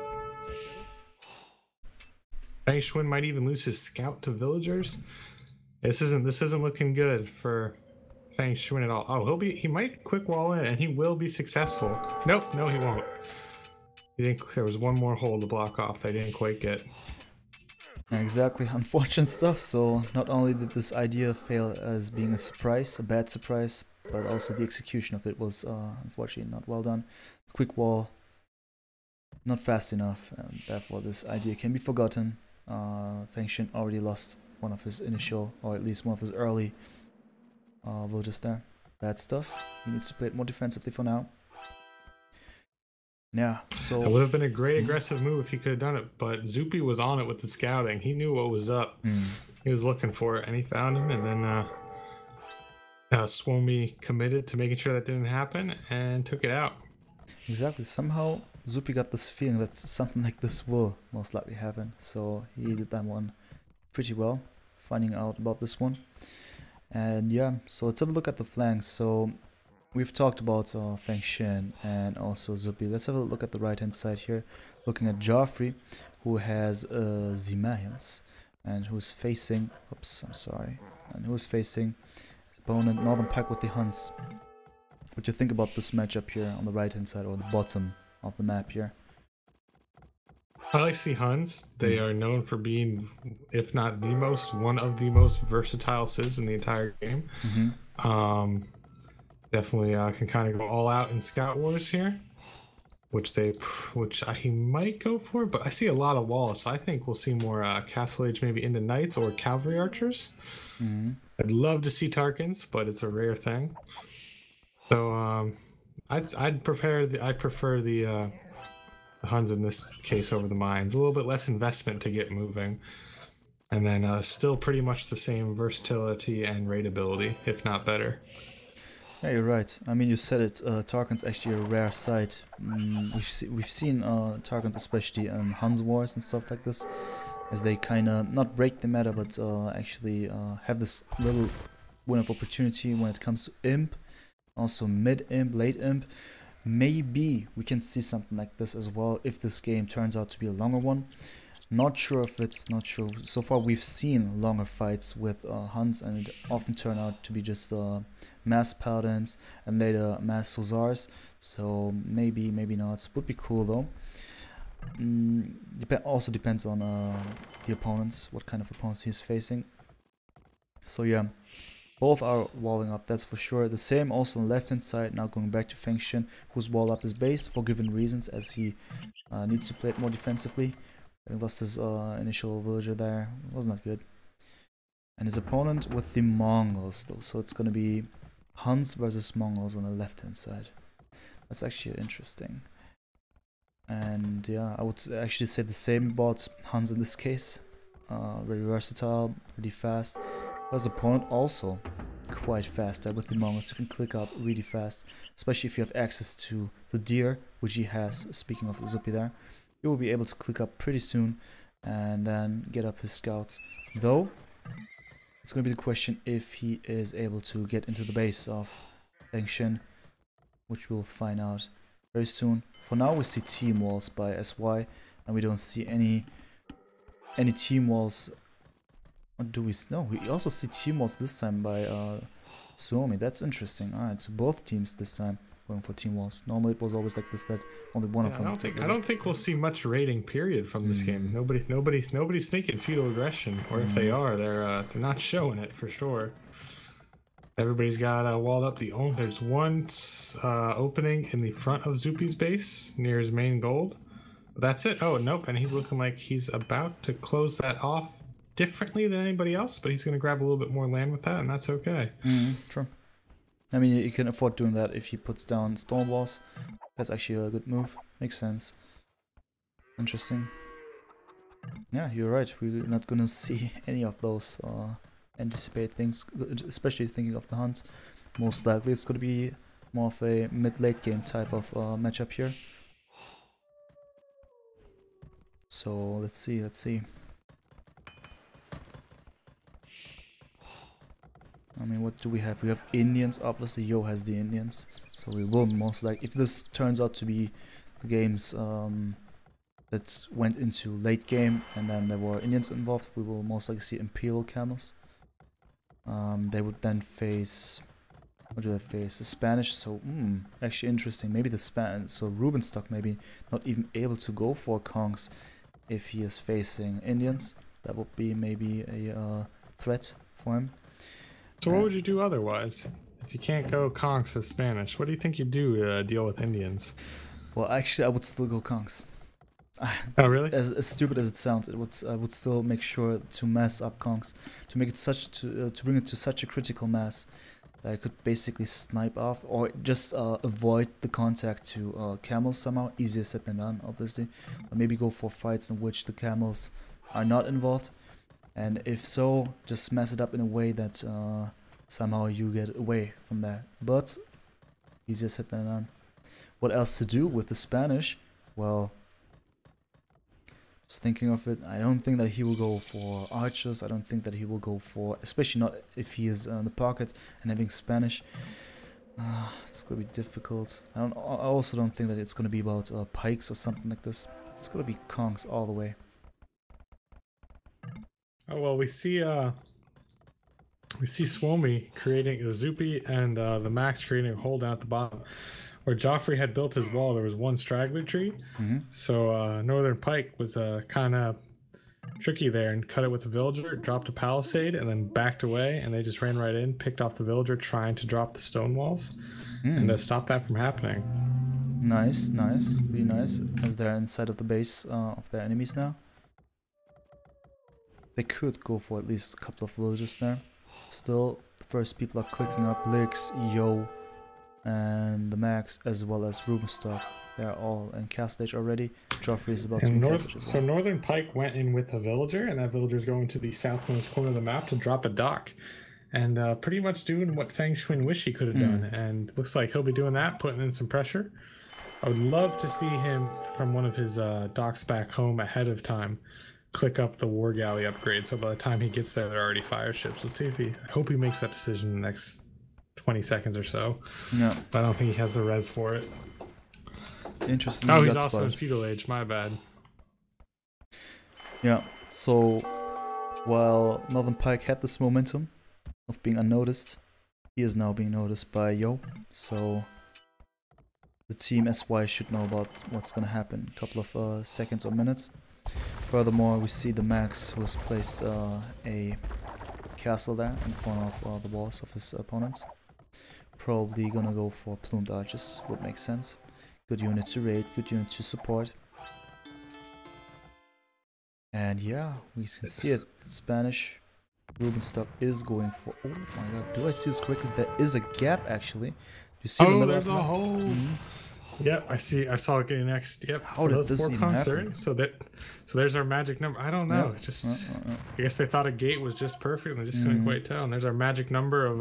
Feng Xuan might even lose his scout to villagers. This isn't looking good for Feng Xuan at all. Oh, he might quick wall in, and he will be successful. Nope, no, he won't. There was one more hole to block off they didn't quite get. Exactly, unfortunate stuff. So not only did this idea fail as being a bad surprise, but also the execution of it was unfortunately not well done. Quick wall, not fast enough, and therefore this idea can be forgotten. Feng Xin already lost one of his initial, or at least one of his early villagers there. Bad stuff. He needs to play it more defensively for now. Yeah, so it would have been a great aggressive move if he could have done it, but Zupi was on it with the scouting. He knew what was up. He was looking for it, and he found him, and then Suomi committed to making sure that didn't happen and took it out. Exactly. Somehow Zupi got this feeling that something like this will most likely happen, so he did that one pretty well, finding out about this one. And yeah, so let's have a look at the flanks. So we've talked about Feng Xin and also Zupi. Let's have a look at the right hand side here, looking at Joffrey, who has Zimayans, and who's facing who's facing his opponent Northern Pike with the Huns. What do you think about this matchup here on the right hand side, or the bottom of the map here? I like to see Huns. They are known for being, if not one of the most versatile civs in the entire game. Definitely can kind of go all out in Scout Wars here, which he might go for, but I see a lot of walls, so I think we'll see more Castle Age, maybe into Knights or Cavalry Archers. I'd love to see Tarkans, but it's a rare thing. So I'd prefer the Huns in this case over the Mines. A little bit less investment to get moving, and then still pretty much the same versatility and raidability, if not better. Yeah, you're right. I mean, you said it. Tarkan's actually a rare sight. We've seen Tarkans, especially in Huns Wars and stuff like this, as they kind of not break the meta, but actually have this little window of opportunity when it comes to Imp, also mid Imp, late Imp. Maybe we can see something like this as well if this game turns out to be a longer one. Not sure. So far we've seen longer fights with Huns, and it often turn out to be just mass paladins and later mass hussars. So maybe not. Would be cool though. Also depends on the opponents, what kind of opponents he's facing. So yeah, both are walling up, that's for sure. The same also on the left hand side. Now going back to Feng Xin, who's walled up his base for given reasons, as he needs to play it more defensively. He lost his initial villager there. It was not good. And his opponent with the Mongols though. So it's gonna be Huns versus Mongols on the left hand side. That's actually interesting. And yeah, I would actually say the same about Huns in this case. Very versatile, pretty fast. His opponent also quite fast there with the Mongols. You can click up really fast, especially if you have access to the deer, which he has. Speaking of Zupi there, you will be able to click up pretty soon and then get up his scouts. Though it's going to be the question if he is able to get into the base of Feng Xin, which we'll find out very soon. For now we see team walls by SY, and we don't see any team walls. Or do we? No, we also see team walls this time by Suomi. That's interesting. Alright, so both teams this time going for team walls. Normally it was always like this, that only one of them. I don't think we'll see much raiding period from this game. Nobody's thinking feudal aggression, or if they are, they're not showing it for sure. Everybody's got walled up. There's one opening in the front of Zupi's base near his main gold. That's it. Oh nope, and he's looking like he's about to close that off differently than anybody else, but he's going to grab a little bit more land with that, and that's okay. True. I mean, you can afford doing that if he puts down stone walls. That's actually a good move. Makes sense. Interesting. Yeah, you're right. We're not gonna see any of those anticipate things, especially thinking of the hunts. Most likely it's gonna be more of a mid-late game type of matchup here. So let's see. I mean, what do we have? We have Indians. Obviously, Yo has the Indians. So we will most likely, if this turns out to be the games that went into late game and then there were Indians involved, we will most likely see Imperial camels. They would then face, what do they face? The Spanish. So, actually interesting. Maybe the Spanish. So Rubenstock maybe not even able to go for Kongs if he is facing Indians. That would be maybe a threat for him. So what would you do otherwise? If you can't go Kongs as Spanish, what do you think you'd do to deal with Indians? Well, actually, I would still go Kongs. Oh, really? As stupid as it sounds, I would still make sure to mass up Kongs, to make it to bring it to such a critical mass that I could basically snipe off or just avoid the contact to camels somehow. Easier said than done, obviously. Or maybe go for fights in which the camels are not involved. And if so, just mess it up in a way that somehow you get away from that. But easier said than done. What else to do with the Spanish? Well, just thinking of it, I don't think that he will go for archers. I don't think that he will go for, especially not if he is in the pocket and having Spanish. It's gonna be difficult. I also don't think that it's gonna be about pikes or something like this. It's gonna be Kongs all the way. Oh well, we see Suomi creating Zupi and the Max creating a hole down at the bottom. Where Joffrey had built his wall, there was one straggler tree. So Northern Pike was kind of tricky there and cut it with a villager, dropped a palisade, and then backed away. And they just ran right in, picked off the villager, trying to drop the stone walls, and stop that from happening. Nice, really nice. As they're inside of the base of their enemies now. They could go for at least a couple of villages there. Still, the first people are clicking up. Lix, Yo, and the Max, as well as Rubenstock. They're all in castle age already. Joffrey is about to be castle. So Northern Pike went in with a villager, and that villager is going to the southwest corner of the map to drop a dock. And pretty much doing what Feng Shui wish he could have done. And looks like he'll be doing that, putting in some pressure. I would love to see him from one of his docks back home ahead of time click up the war galley upgrade, so by the time he gets there, they're already fire ships. Let's see if I hope he makes that decision in the next 20 seconds or so. Yeah. But I don't think he has the res for it. Interesting. Oh, he's also in feudal age, my bad. Yeah, so while Northern Pike had this momentum of being unnoticed, he is now being noticed by Yo. So the team SY should know about what's gonna happen in a couple of seconds or minutes. Furthermore, we see the Max, who has placed a castle there in front of the walls of his opponents. Probably gonna go for plumed archers, would make sense. Good unit to raid, good unit to support. And yeah, we can see it. Spanish Rubenstock is going for, oh my god, do I see this correctly? There is a gap actually. Do you see the middle there's a hole. Yep, I saw it getting next. Yep. How did this even happen? So there's our magic number. I don't know. Just I guess they thought a gate was just perfect and they just couldn't quite tell. And there's our magic number of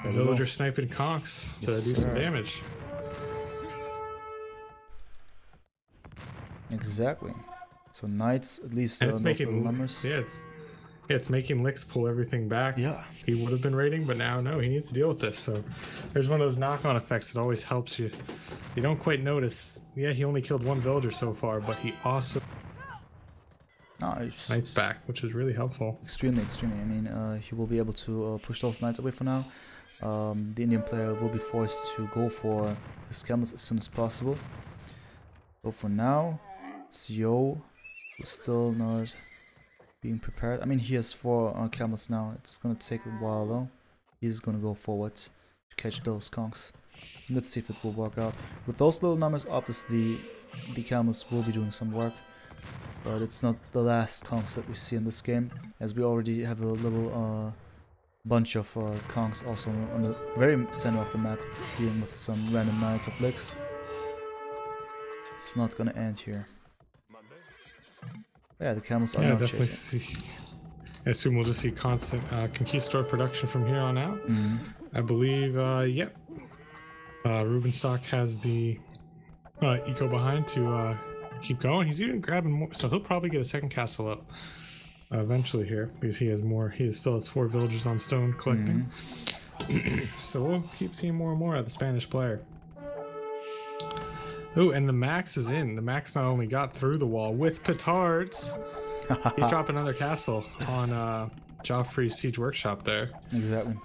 villager sniping conks to do some damage. Exactly. So knights at least it's making numbers. It's making Lix pull everything back. Yeah. He would have been raiding, but now no, he needs to deal with this. So there's one of those knock-on effects that always helps you. You don't quite notice. Yeah, he only killed one villager so far, but he also knights back, which is really helpful. Extremely. I mean, he will be able to push those knights away for now. the Indian player will be forced to go for his camels as soon as possible. So for now, it's Yo, who's still not being prepared. I mean, he has 4 camels now. It's gonna take a while though. He's gonna go forward to catch those conks. Let's see if it will work out. With those little numbers, obviously the camels will be doing some work, but it's not the last conks that we see in this game, as we already have a little bunch of conks also on the very center of the map, dealing with some random knights of licks. It's not gonna end here. Yeah, the camels are not definitely chasing. I assume we'll just see constant Conquistador production from here on out. I believe, yep. Rubenstock has the eco behind to keep going. He's even grabbing more, so he'll probably get a second castle up eventually here, because he has more. He still has 4 villagers on stone collecting. So we'll keep seeing more and more of the Spanish player. Oh, and the Max is in. The Max not only got through the wall with petards, he's dropping another castle on Joffrey's Siege Workshop there. Exactly.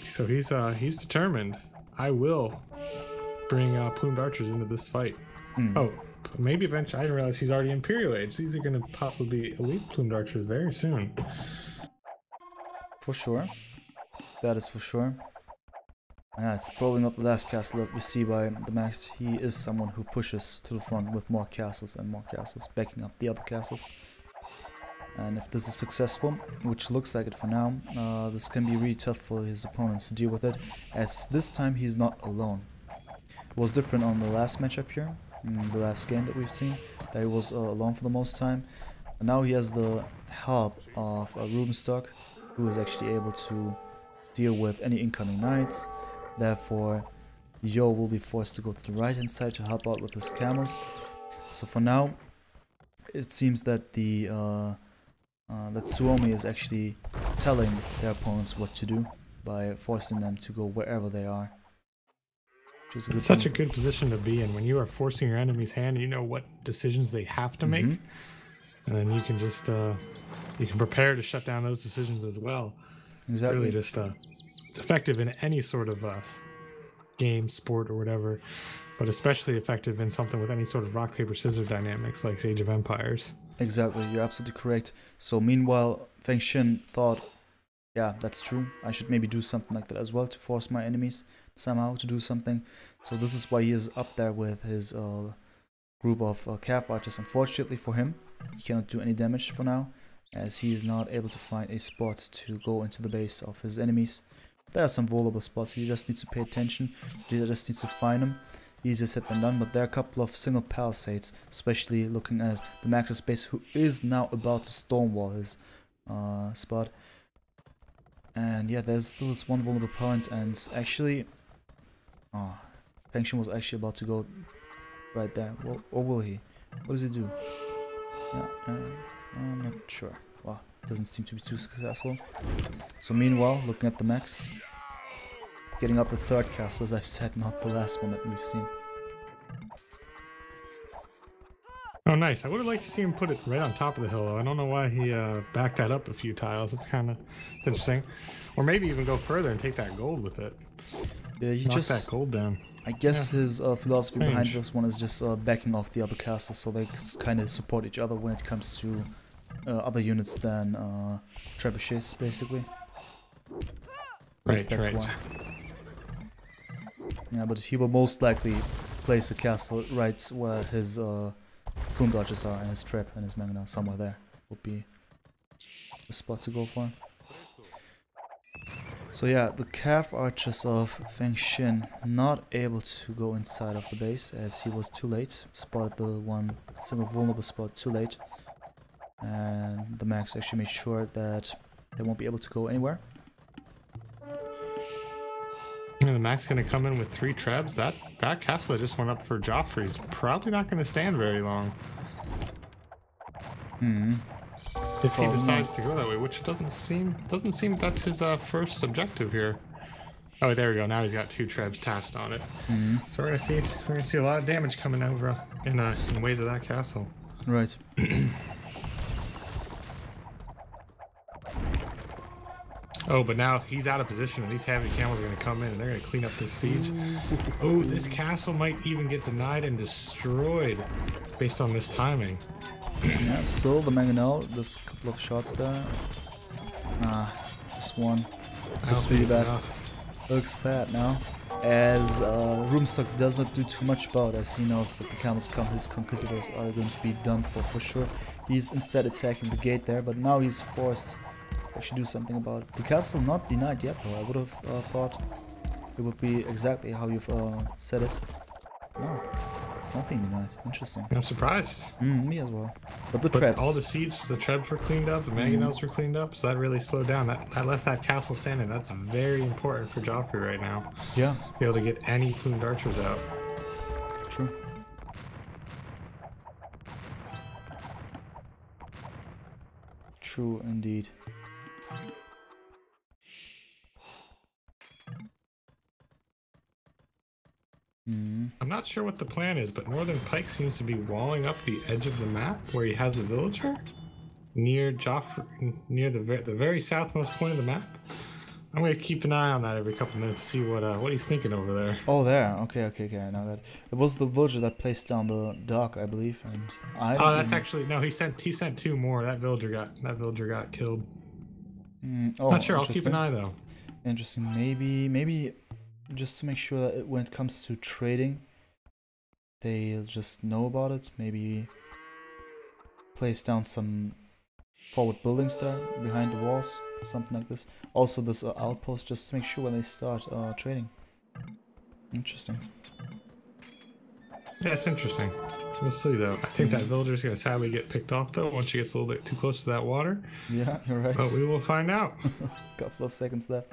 So he's determined. I will bring plumed archers into this fight. Oh, maybe eventually. I didn't realize he's already Imperial Age. These are going to possibly be elite plumed archers very soon. For sure. That is for sure. Yeah, it's probably not the last castle that we see by the Max. He is someone who pushes to the front with more castles and more castles, backing up the other castles. And if this is successful, which looks like it for now, this can be really tough for his opponents to deal with it, as this time he's not alone. It was different on the last matchup here, in the last game that we've seen, that he was alone for the most time. And now he has the help of Rubenstock, who is actually able to deal with any incoming knights. Therefore, Yo will be forced to go to the right hand side to help out with his camels. So for now, it seems that that Suomi is actually telling their opponents what to do by forcing them to go wherever they are. It's such a good position to be in. When you are forcing your enemy's hand, you know what decisions they have to make, and then you can just you can prepare to shut down those decisions as well. Exactly. Really, just it's effective in any sort of game, sport, or whatever, but especially effective in something with any sort of rock paper scissors dynamics like Age of Empires. Exactly, you're absolutely correct. So meanwhile, Feng Xin thought, yeah, that's true. I should maybe do something like that as well to force my enemies somehow to do something. So this is why he is up there with his group of calf archers. Unfortunately for him, he cannot do any damage for now, as he is not able to find a spot to go into the base of his enemies. There are some vulnerable spots. He just needs to pay attention. He just needs to find them. Easier said than done, but there are a couple of single palisades, especially looking at the Max's base, who is now about to stonewall his spot. And yeah, there's still this one vulnerable point, and actually, Feng Xin was actually about to go right there. Well, or will he? What does he do? Yeah, I'm not sure. Well, it doesn't seem to be too successful. So meanwhile, looking at the Max, getting up the third castle, as I've said, not the last one that we've seen. Oh, nice. I would have liked to see him put it right on top of the hill, though. I don't know why he backed that up a few tiles. It's interesting. Or maybe even go further and take that gold with it. Yeah, he knock just that gold down. I guess his philosophy behind this one is just backing off the other castles, so they kind of support each other when it comes to other units than trebuchets, basically. Right, that's right. why. Yeah, but he will most likely place a castle right where his plumed archers are, and his trap and his mangana somewhere there would be the spot to go for. So yeah, the calf archers of Feng Xin not able to go inside of the base as he was too late. Spotted the one single vulnerable spot too late. And the Max actually made sure that they won't be able to go anywhere. And the Max going to come in with 3 trebs. That castle that just went up for Joffrey's probably not going to stand very long. If he decides to go that way, which doesn't seem that's his first objective here. Oh, there we go. Now he's got 2 trebs tasked on it. So we're gonna see a lot of damage coming over in ways of that castle. Right. Oh, but now he's out of position, and these heavy camels are going to come in, and they're going to clean up this siege. Oh, this castle might even get denied and destroyed based on this timing. Yeah, still the mangonel. There's a couple of shots there. Just one. Looks really bad. Looks bad now. As Roomstock does not do too much about, as he knows that the camels come, his conquistadors are going to be done for sure. He's instead attacking the gate there, but now he's forced to actually do something about it. The castle not denied yet, though. I would have thought it would be exactly how you've said it. No, it's not being denied. Interesting. I'm surprised. Me as well. But the traps. All the siege, the trebs were cleaned up, the mangonels were cleaned up, so that really slowed down. That left that castle standing. That's very important for Joffrey right now. Yeah. Be able to get any plumed archers out. True. True indeed. I'm not sure what the plan is, but Northern Pike seems to be walling up the edge of the map where he has a villager near Joffrey, near the very southmost point of the map. I'm gonna keep an eye on that every couple minutes to see what he's thinking over there. Oh, there. Okay. I know that. It was the villager that placed down the dock, I believe, and I. Oh, that's actually no. He sent 2 more. That villager got killed. Oh, not sure. I'll keep an eye though. Interesting. Maybe just to make sure that when it comes to trading, they'll just know about it. Maybe place down some forward buildings there behind the walls. Something like this. Also this outpost, just to make sure when they start trading. Interesting. Yeah, it's interesting. Let's see though. I think that villager's gonna sadly get picked off though once she gets a little bit too close to that water. Yeah, you're right. But we will find out. Couple of seconds left.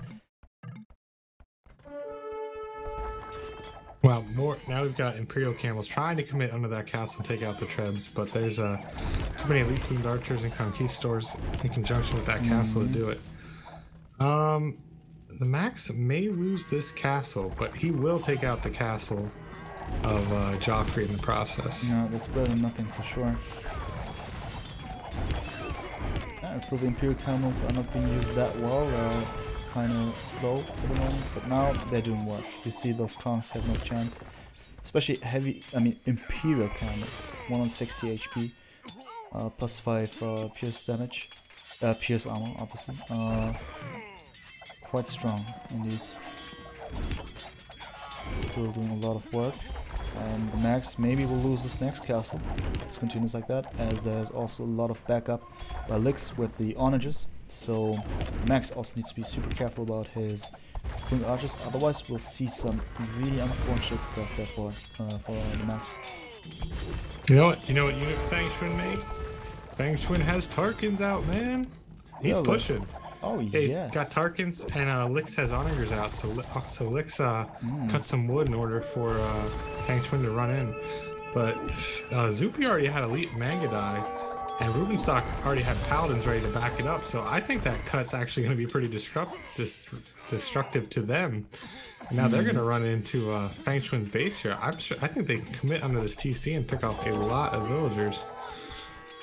Well, now we've got Imperial camels trying to commit under that castle and take out the trebs, but there's too many elite plumed archers and conquistadors in conjunction with that castle to do it. The Max may lose this castle, but he will take out the castle of Joffrey in the process. No, that's better than nothing for sure. So the Imperial camels are not being used that well. They're kind of slow for the moment, but now they're doing work. You see those Kongs have no chance. Especially Imperial camels. 160 HP. Plus 5 pierce damage. Pierce armor, obviously. Quite strong, indeed. Still doing a lot of work. And the Max maybe will lose this next castle if this continues like that, as there's also a lot of backup by Lix with the onages. So Max also needs to be super careful about his plumed archers, otherwise we'll see some really unfortunate stuff there for the Max. You know what unit Fang Xuan made? Fang Xuan has Tarkins out, man. He's pushing. Oh, yeah, yes. He's got Tarkins, and Lix has onagers out, so Lix cut some wood in order for Fang Xuan to run in. But Zupi already had elite Mangadai, and Rubenstock already had Paladins ready to back it up, so I think that cut's actually going to be pretty destructive to them. And now they're going to run into Fang Xuan's base here. I think they can commit under this TC and pick off a lot of villagers.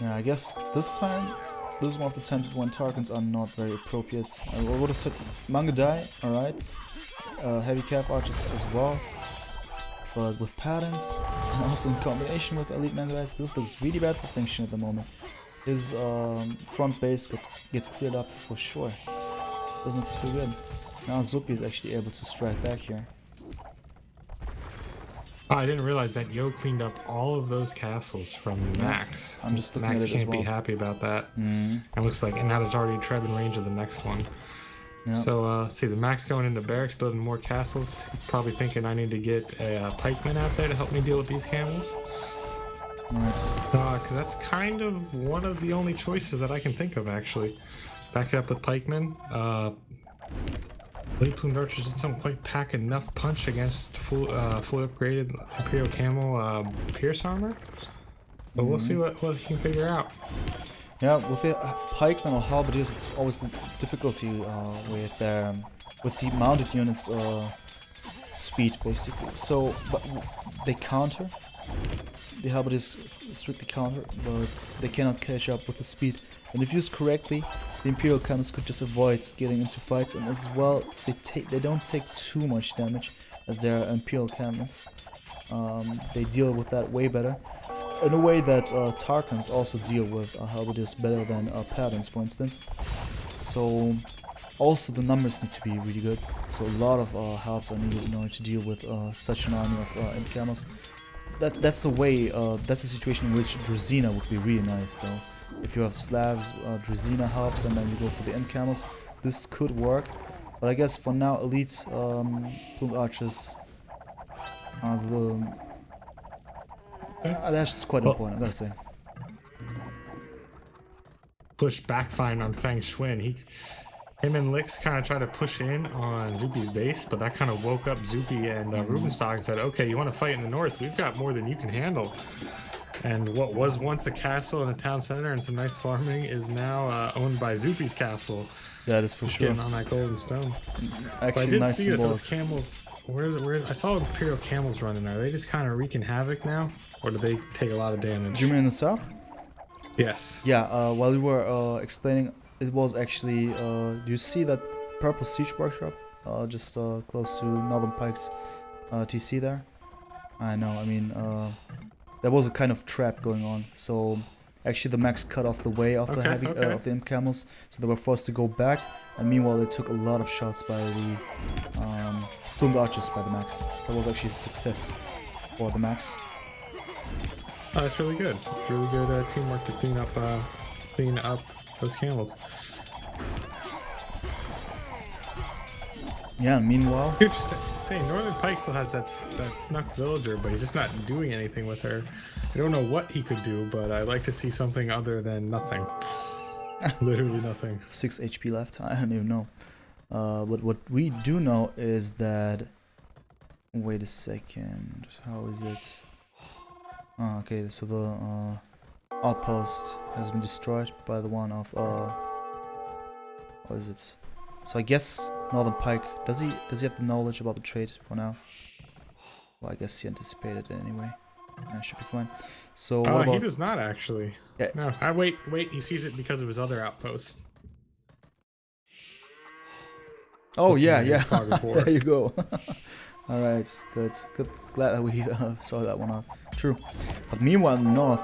Yeah, I guess this time, this is one of the times when Tarkins are not very appropriate. I would have said Mangadai, alright. Heavy Cav archers as well. But with Paladins, and also in combination with Elite Mangadais, this looks really bad for Fang Xuan at the moment. His front base gets cleared up for sure. Doesn't look too good. Now Zupi is actually able to strike back here. Oh, I didn't realize that Yo cleaned up all of those castles from Max. I'm just looking Max at it can't as well. be happy about that. It looks like, and now there's already a Treb in range of the next one. Yep. So see the Max going into barracks, building more castles. He's probably thinking I need to get a pikeman out there to help me deal with these camels. Right. Because that's kind of one of the only choices that I can think of, actually. Back it up with pikemen. Elite plumed archers just don't quite pack enough punch against fully upgraded Imperial camel pierce armor. But we'll see what he can figure out. Yeah, with the pikemen or halberdiers, it's always the difficulty with the mounted units' speed, basically. So, but they counter. The halberdiers strictly counter, but they cannot catch up with the speed. And if used correctly, the Imperial cannons could just avoid getting into fights, and as well they don't take too much damage as their Imperial cannons. They deal with that way better, in a way that Tarkans also deal with halberdiers better than paladins, for instance. So also the numbers need to be really good. So a lot of halves are needed in order to deal with such an army of imp camels. That's the way. That's a situation in which Druzina would be really nice, though. If you have Slavs, Druzina halves, and then you go for the imp camels, this could work. But I guess for now, elite plumed archers are the. That's just quite important, I gotta say. Push backfiring on Feng Xuan. Him and Lix kind of tried to push in on Zupi's base, but that kind of woke up Zupi and Rubenstock and said, okay, you want to fight in the north? We've got more than you can handle. And what was once a castle and a town center and some nice farming is now owned by Zupi's castle. That is for sure. Getting on that golden stone. Actually, but I did nice see that those camels. Where I saw Imperial camels running. Are they just kind of wreaking havoc now, or do they take a lot of damage? Do you mean in the south? Yes. Yeah. While we were explaining, it was actually. You see that purple siege workshop just close to Northern Pike's TC there? I know. I mean, there was a kind of trap going on. So actually, the mechs cut off the way of the heavy of the imp camels, so they were forced to go back. And meanwhile, they took a lot of shots by the plumed archers by the mechs. So that was actually a success for the mechs. Oh, that's really good. It's really good teamwork to clean up those camels. Yeah, meanwhile... Dude, say Northern Pike still has that snuck villager, but he's just not doing anything with her. I don't know what he could do, but I'd like to see something other than nothing. Literally nothing. 6 HP left, I don't even know. But what we do know is that... Wait a second, how is it? Oh, okay, so the outpost has been destroyed by the one of... What is it? So I guess Northern Pike, does he have the knowledge about the trade for now? Well, I guess he anticipated it anyway. That should be fine. So what about... he does not actually. Yeah. No, wait, he sees it because of his other outposts. Oh yeah. There you go. All right, good. Glad that we saw that one out. True. But meanwhile, north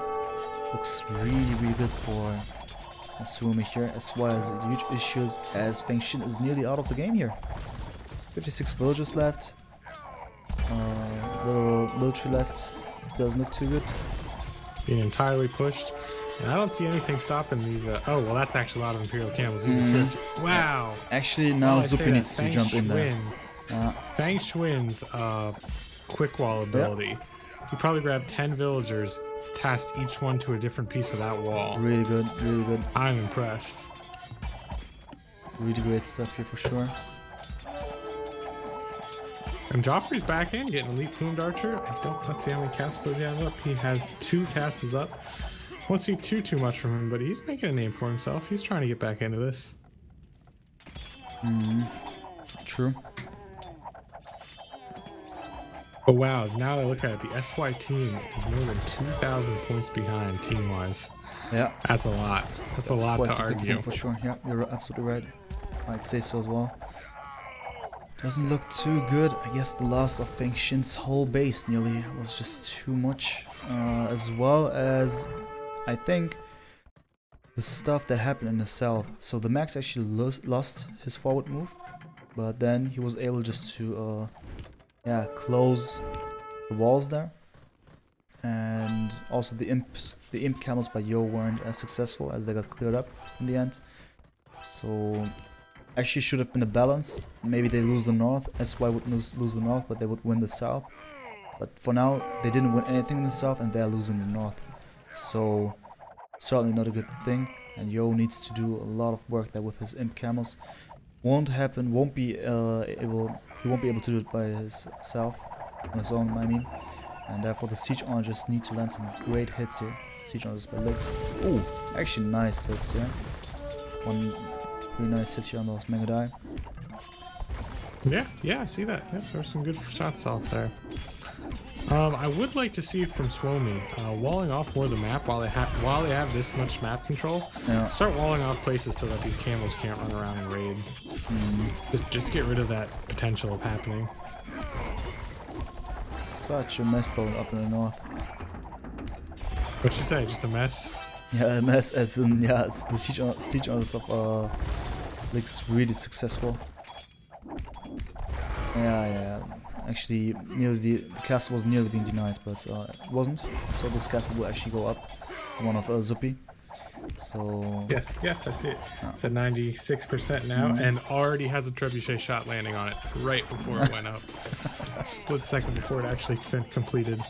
looks really good for Suomi here, as well as huge issues as Feng Xuan is nearly out of the game here. 56 villagers left. Little military left. Doesn't look too good. Being entirely pushed. And I don't see anything stopping these. Oh, well, that's actually a lot of Imperial camels. These wow. Actually, now Zupi needs to jump in there. Feng Xuan's quick wall ability. He probably grabbed 10 villagers, tasked each one to a different piece of that wall. Really good. I'm impressed. Really great stuff here for sure. And Joffrey's back in, getting elite plumed archer. Let's see how many castles he has up. He has 2 castles up. Won't see too much from him, but he's making a name for himself. He's trying to get back into this. True. Oh wow, now I look at it, the SY team is more than 2,000 points behind team-wise. Yeah. That's a lot. That's a lot to argue. For sure, yeah, you're absolutely right. I'd say so as well. Doesn't look too good. I guess the loss of Feng Xuan's whole base nearly was just too much. As well as, I think, the stuff that happened in the south. So the Max actually lost his forward move, but then he was able just to close the walls there. And also the imp camels by Yo weren't as successful as they got cleared up in the end. So actually should have been a balance. Maybe they lose the north, SY would lose the north, but they would win the south. But for now they didn't win anything in the south and they're losing the north. So certainly not a good thing, and Yo needs to do a lot of work there with his imp camels. Won't happen, he won't be able to do it by himself, on his own, I mean. And therefore the siege archers need to land some great hits here. Siege archers by Lix. Ooh, actually nice hits here. One really nice hit here on those Megadai. Yeah, I see that. Yep, there were some good shots off there. I would like to see from Suomi walling off more of the map while they have this much map control. Yeah. Start walling off places so that these camels can't run around and raid. Just get rid of that potential of happening. Such a mess though up in the north. What'd you say? Just a mess? Yeah, a mess as in, yeah, it's the siege orders of looks really successful. Yeah. Actually, the castle was nearly being denied, but it wasn't. So this castle will actually go up. One of Zuppi. So yes, I see it. It's at 96% now, and already has a trebuchet shot landing on it right before it went up. A split second before it actually completed.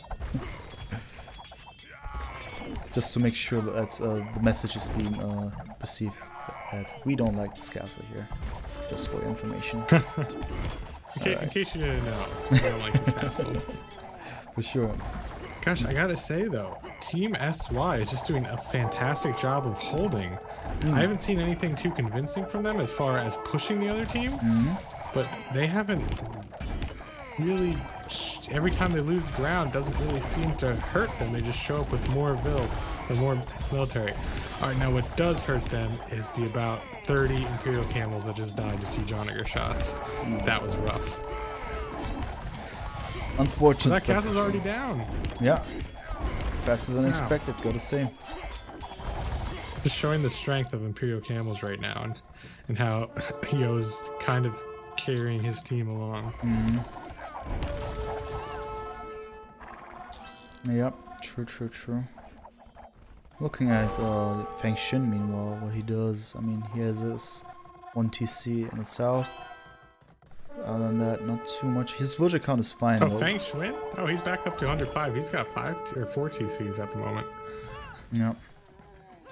Just to make sure that the message is being perceived that we don't like this castle here. Just for your information. In case you didn't know, we don't like the castle. For sure. Gosh, I gotta say though, Team SY is just doing a fantastic job of holding. I haven't seen anything too convincing from them as far as pushing the other team, but they haven't really. Every time they lose ground, doesn't really seem to hurt them. They just show up with more vills and more military. All right, now what does hurt them is the about 30 Imperial camels that just died to siege onager shots. That was rough. Unfortunate. That castle's already down. Yeah, faster than expected. Gotta say. Just showing the strength of Imperial camels right now, and how Yo's kind of carrying his team along. Yep, true. Looking at Feng Xin, meanwhile, what he does, I mean, he has this 1 TC in the south. Other than that, not too much. His villager count is fine. Oh, Feng Xin? Oh, he's back up to 105. He's got 4 TCs at the moment. Yep.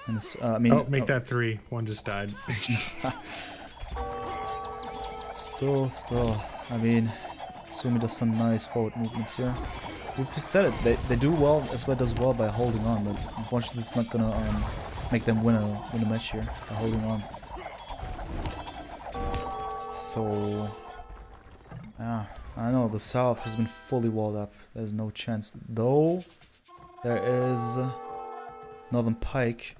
And it's, I mean, make that 3. One just died. Still. I mean, Suomi does some nice forward movements here. We've said it. They do well. SY does well by holding on, but unfortunately, it's not gonna make them win a match here by holding on. So, yeah, I know the south has been fully walled up. There's no chance, though. There is Northern Pike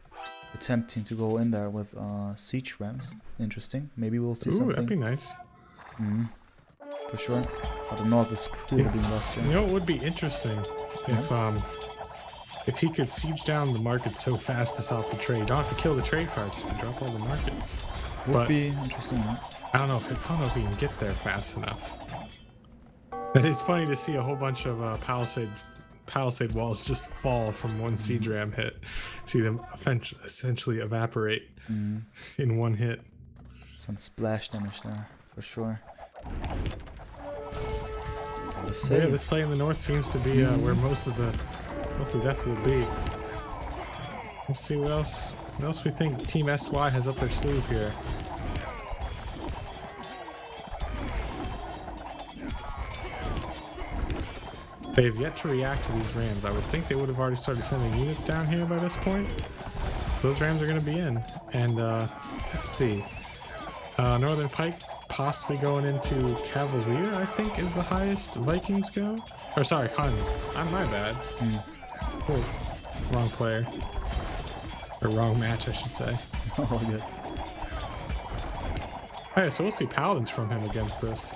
attempting to go in there with siege rams. Interesting. Maybe we'll see something. That'd be nice. For sure. But the north is clearly being lost here. You know what would be interesting if he could siege down the markets so fast to stop the trade. Don't have to kill the trade cards and drop all the markets. Would be interesting. Right? I don't know if he can get there fast enough. It is funny to see a whole bunch of palisade walls just fall from one siege ram hit. See them essentially evaporate in one hit. Some splash damage there, for sure. So yeah, this play in the north seems to be where most of the death will be. Let's see what else we think Team SY has up their sleeve here. They've yet to react to these rams. I would think they would have already started sending units down here by this point. Those rams are going to be in. And let's see. Northern Pike possibly going into Cavalier, I think, is the highest Vikings go. Or sorry, Huns. My bad. Oh, wrong player. Or wrong match, I should say. Oh, good. Alright, so we'll see Paladins from him against this.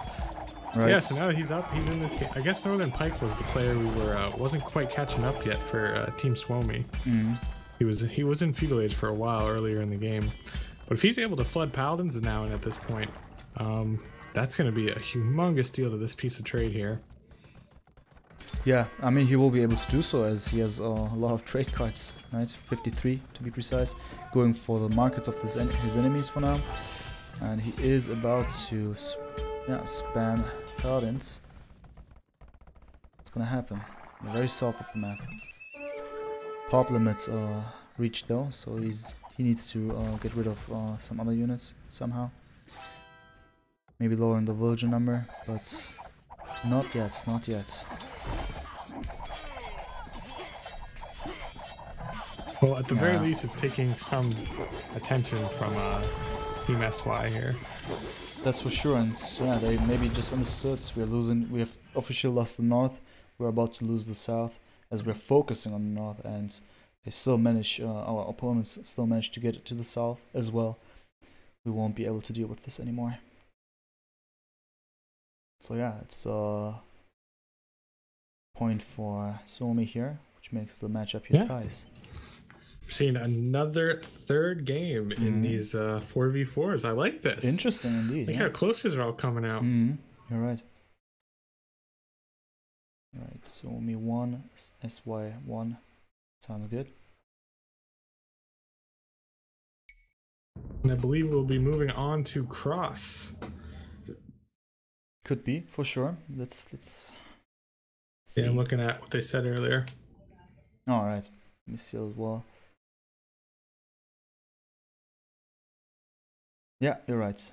Right. Yeah, so now that he's up, he's in this game. I guess Northern Pike was the player we wasn't quite catching up yet for Team Suomi. He was in Feudal Age for a while earlier in the game. But if he's able to flood Paladins now and at this point, that's going to be a humongous deal to this piece of trade here. Yeah, I mean, he will be able to do so as he has a lot of trade cards, right? 53 to be precise, going for the markets of his enemies for now. And he is about to spam Paladins. What's going to happen? Very south of the map. Pop limits reached though, so he needs to get rid of some other units somehow. Maybe lowering the villager number, but not yet, not yet. Well, at the very least, it's taking some attention from Team SY here. That's for sure, and yeah, they maybe just understood we have officially lost the north, we're about to lose the south as we're focusing on the north, and they still manage, our opponents still manage to get to the south as well. We won't be able to deal with this anymore. So yeah, it's point for Suomi here, which makes the matchup here ties. We're seeing another third game in these 4v4s. I like this. Interesting indeed. Look how close these are all coming out. You're right. Alright, Suomi 1, SY 1. Sounds good. And I believe we'll be moving on to cross. Could be, for sure. Let's see. Yeah, I'm looking at what they said earlier. Alright, let me see as well. Yeah, you're right.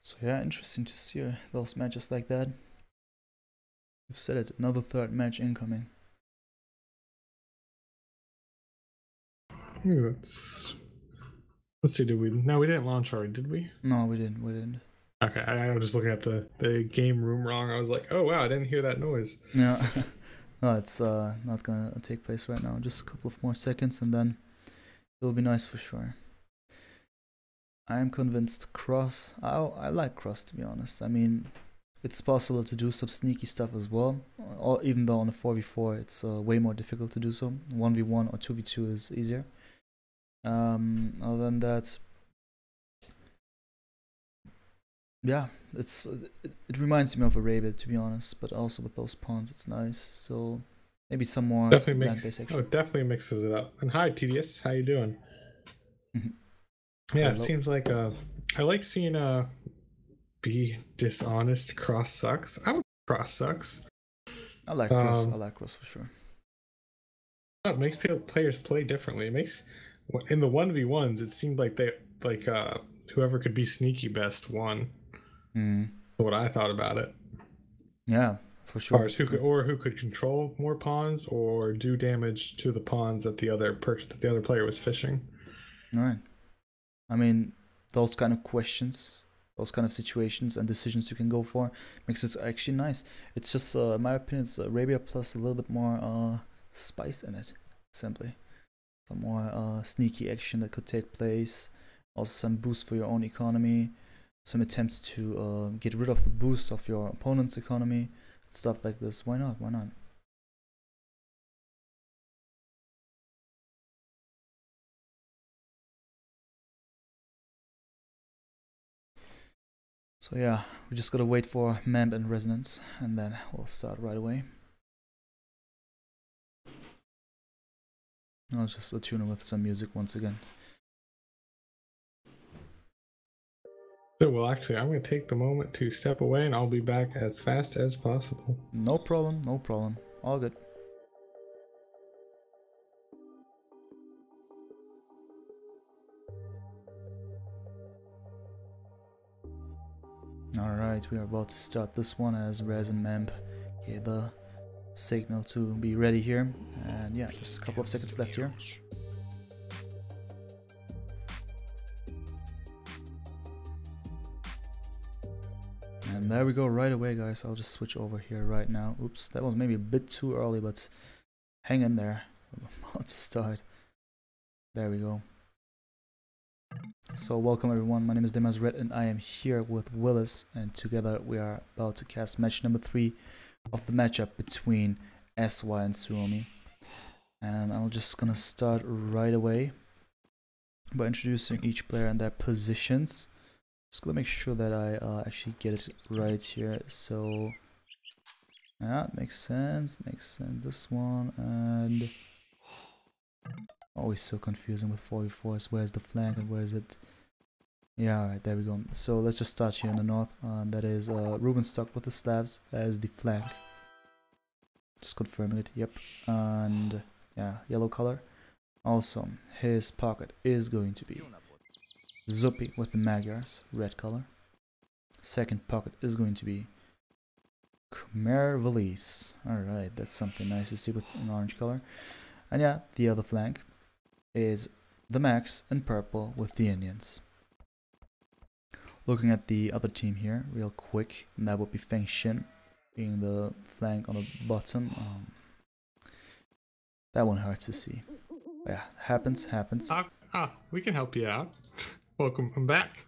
So yeah, interesting to see those matches like that. You've said it, another third match incoming. Let's see, did we? No, we didn't launch already, did we? No, we didn't. Okay, I was just looking at the game room wrong. I was like, oh wow, I didn't hear that noise. Yeah. No, it's not gonna take place right now. Just a couple of more seconds and then it'll be nice for sure. I am convinced cross. I like cross, to be honest. I mean, it's possible to do some sneaky stuff as well. Even though on a 4v4 it's way more difficult to do so. 1v1 or 2v2 is easier. Other than that, yeah, it reminds me of Arabia, to be honest. But also with those pawns, it's nice. So maybe some more land-based action. Oh, it definitely mixes it up. And hi, TDS, how you doing? Yeah, it seems like I like seeing be dishonest. Cross sucks. I don't think cross sucks. I like cross. I like cross for sure. It makes players play differently. It makes in the 1v1s it seemed like they whoever could be sneaky best won. What I thought about it. Yeah, for sure. As who could control more pawns or do damage to the pawns that the other player was fishing. All right. I mean, those kind of questions, those kind of situations and decisions you can go for makes it actually nice. It's just, in my opinion, it's Arabia plus a little bit more spice in it, simply. Some more sneaky action that could take place. Also some boost for your own economy. Some attempts to get rid of the boost of your opponent's economy. Stuff like this. Why not? Why not? So yeah, we just gotta wait for MEMP and resonance, and then we'll start right away. I'll just tune in with some music once again. So, well, actually, I'm going to take the moment to step away, and I'll be back as fast as possible. No problem, no problem. All good. Alright, we are about to start this one as Res and MEMP gave the signal to be ready here. And yeah, just a couple of seconds left here. And there we go right away, guys. I'll just switch over here right now. Oops, that was maybe a bit too early, but hang in there. I'm about to start. There we go. So welcome everyone, my name is Red and I am here with Willis, and together we are about to cast match number 3 of the matchup between SY and Suomi. And I'm just gonna start right away by introducing each player and their positions. Just gonna make sure that I actually get it right here. So yeah, makes sense. This one, and always so confusing with 4v4s. Where's the flank and where is it? Yeah, alright, there we go. So let's just start here in the north. That is Rubenstock with the Slavs as the flank. Just confirming it, yep. And yeah, yellow color. Also, his pocket is going to be Zuppi with the Magyars, red color. Second pocket is going to be Khmer Valise. Alright, that's something nice to see with an orange color. And yeah, the other flank is the Max in purple with the Indians. Looking at the other team here real quick, and that would be Feng Xin being the flank on the bottom. That one hurts to see. But yeah, happens. We can help you out. Welcome back.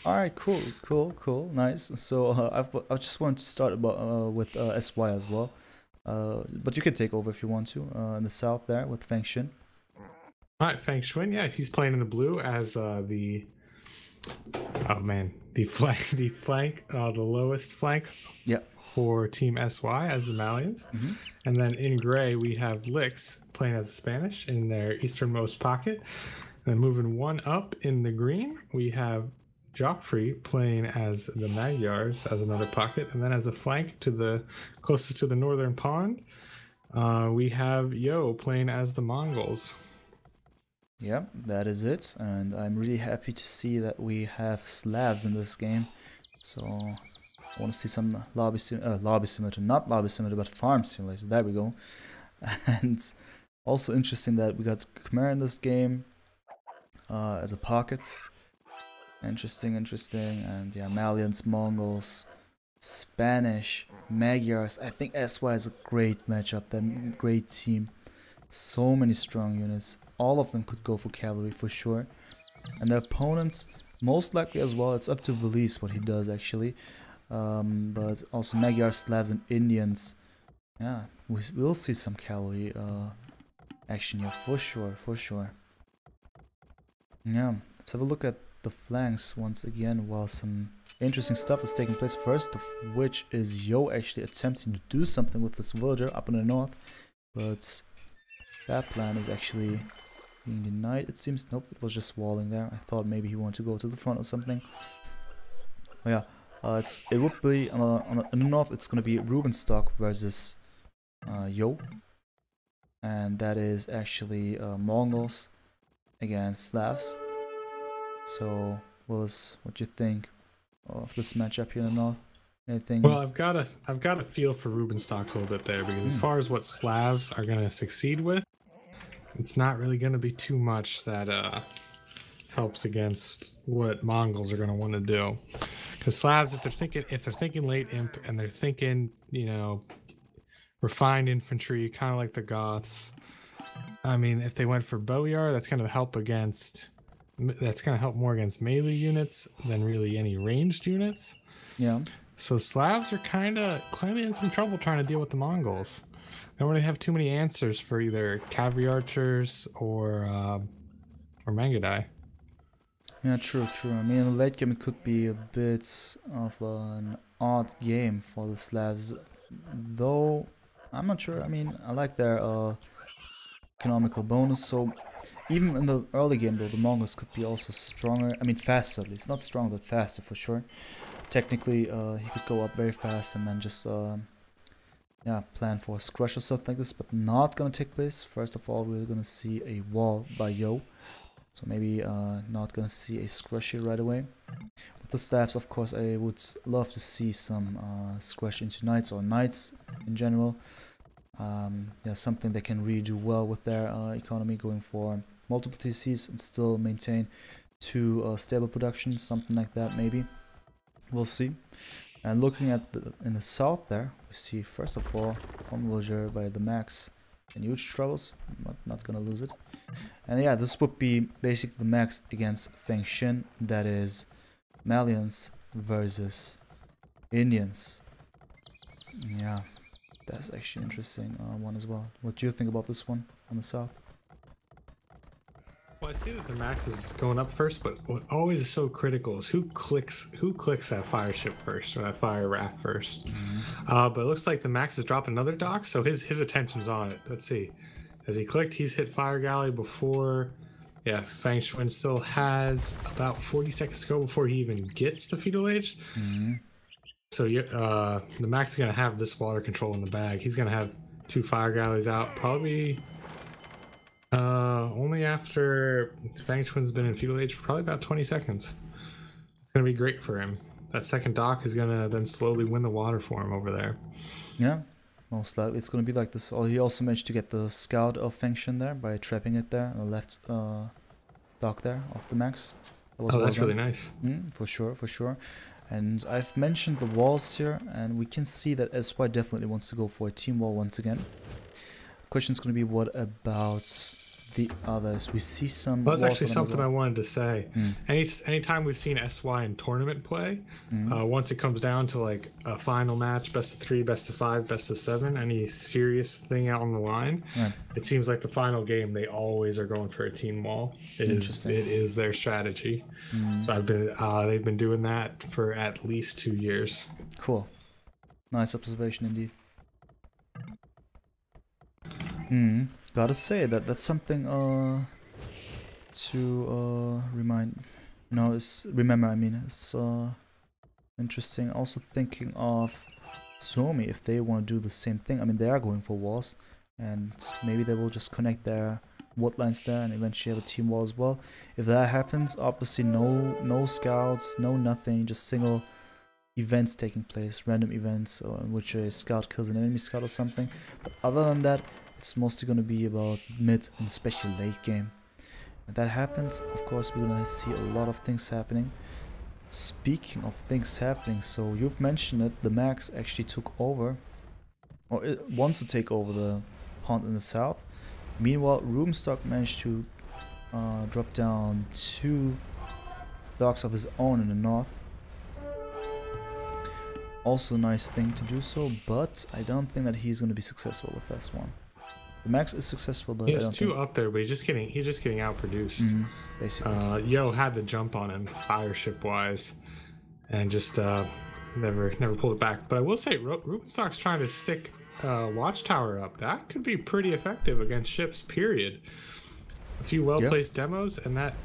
All right, cool, nice. So I just wanted to start with SY as well, but you can take over if you want to in the south there with Feng Xin. All right, Feng Xin, yeah, he's playing in the blue as the flank, the lowest flank. Yep. For Team SY as the Malians. And then in gray we have Licks playing as the Spanish in their easternmost pocket. And then moving one up in the green, we have Joffrey playing as the Magyars as another pocket. And then as a flank to the closest to the northern pond, we have Yo playing as the Mongols. Yep, that is it. And I'm really happy to see that we have Slavs in this game. So I want to see some lobby simulator, not lobby simulator, but farm simulator. There we go. And also interesting that we got Khmer in this game as a pocket. Interesting. And yeah, Malians, Mongols, Spanish, Magyars. I think SY is a great matchup. They're a great team. So many strong units. All of them could go for cavalry for sure. And their opponents, most likely as well, it's up to Valise what he does actually. But also Magyar, Slavs, and Indians. Yeah, we'll see some cavalry action here for sure. Yeah, let's have a look at the flanks once again while some interesting stuff is taking place. First of which is Yo actually attempting to do something with this villager up in the north, but that plan is actually being denied. It seems. Nope, it was just walling there. I thought maybe he wanted to go to the front or something. But yeah. It would be in the north. It's gonna be Rubenstock versus Yo, and that is actually Mongols against Slavs. So, Willis, what do you think of this matchup here in the north? Anything? Well, I've got a feel for Rubenstock a little bit there, because as far as what Slavs are gonna succeed with, it's not really gonna be too much that helps against what Mongols are gonna want to do. Because Slavs, if they're thinking late imp and they're thinking, you know, refined infantry, kind of like the Goths. I mean, if they went for Boyar, that's gonna help more against melee units than really any ranged units. Yeah. So Slavs are kind of in some trouble trying to deal with the Mongols. They don't really have too many answers for either cavalry archers or Mangudai. Yeah, true. I mean, in the late game it could be a bit of an odd game for the Slavs, though I'm not sure. I mean, I like their economical bonus, so even in the early game though, the Mongols could be also stronger. I mean, faster at least. Not stronger, but faster for sure. Technically, he could go up very fast and then just plan for a scrush or something like this, but not gonna take place. First of all, we're gonna see a wall by Yo. So maybe not gonna see a scrush here right away. With the Slavs, of course, I would love to see some scrush into knights or knights in general. Yeah, something they can really do well with their economy, going for multiple TCs and still maintain 2 stable production, something like that maybe. We'll see. And looking at in the south there, we see first of all one villager by the Max in huge troubles. Not gonna lose it. And yeah, this would be basically the Max against Feng Xin. That is Malians versus Indians. Yeah, that's actually an interesting one as well. What do you think about this one on the south? Well, I see that the Max is going up first, but what always is so critical is who clicks that fire ship first, or that fire raft first. But it looks like the Max is dropping another dock, so his attention's on it. Let's see. As he clicked, he's hit fire galley before. Yeah, Feng Xin still has about 40 seconds to go before he even gets to Feudal Age. So the Max is gonna have this water control in the bag. He's gonna have 2 fire galleys out, probably only after Feng Xin's been in Feudal Age for probably about 20 seconds. It's gonna be great for him. that second dock is gonna then slowly win the water for him over there. Yeah, most likely it's gonna be like this. Oh, he also managed to get the scout of function there by trapping it there on the left dock there of the max. Oh, that's really nice. For sure, for sure. And I've mentioned the walls here, and we can see that SY definitely wants to go for a team wall once again. Question's going to be, what about the others? We see some. Well, that's actually something I wanted to say. Anytime we've seen SY in tournament play, once it comes down to like a final match, best of 3, best of 5, best of 7, any serious thing out on the line, it seems like the final game they always are going for a team wall. It is their strategy. So they've been doing that for at least 2 years. Cool, nice observation indeed. Gotta say that's something to remember. I mean, it's interesting. Also thinking of Suomi, if they want to do the same thing. I mean, they are going for walls, and maybe they will just connect their wood lines there and eventually have a team wall as well. If that happens, obviously no scouts, no nothing, just single events taking place, random events, or in which a scout kills an enemy scout or something. But other than that, it's mostly going to be about mid and especially late game. If that happens, of course, we're going to see a lot of things happening. Speaking of things happening, so you've mentioned it, the Max actually took over, or it wants to take over the hunt in the south. Meanwhile, Rubenstock managed to drop down 2 docks of his own in the north. Also a nice thing to do so, but I don't think that he's going to be successful with this one. The Max is successful, but he has 2 up there, but he's just getting outproduced. Basically, Yo had the jump on him fireship wise, and just never pulled it back. But I will say, Rubenstock's trying to stick watchtower up. That could be pretty effective against ships. Period. A few well-placed demos, and that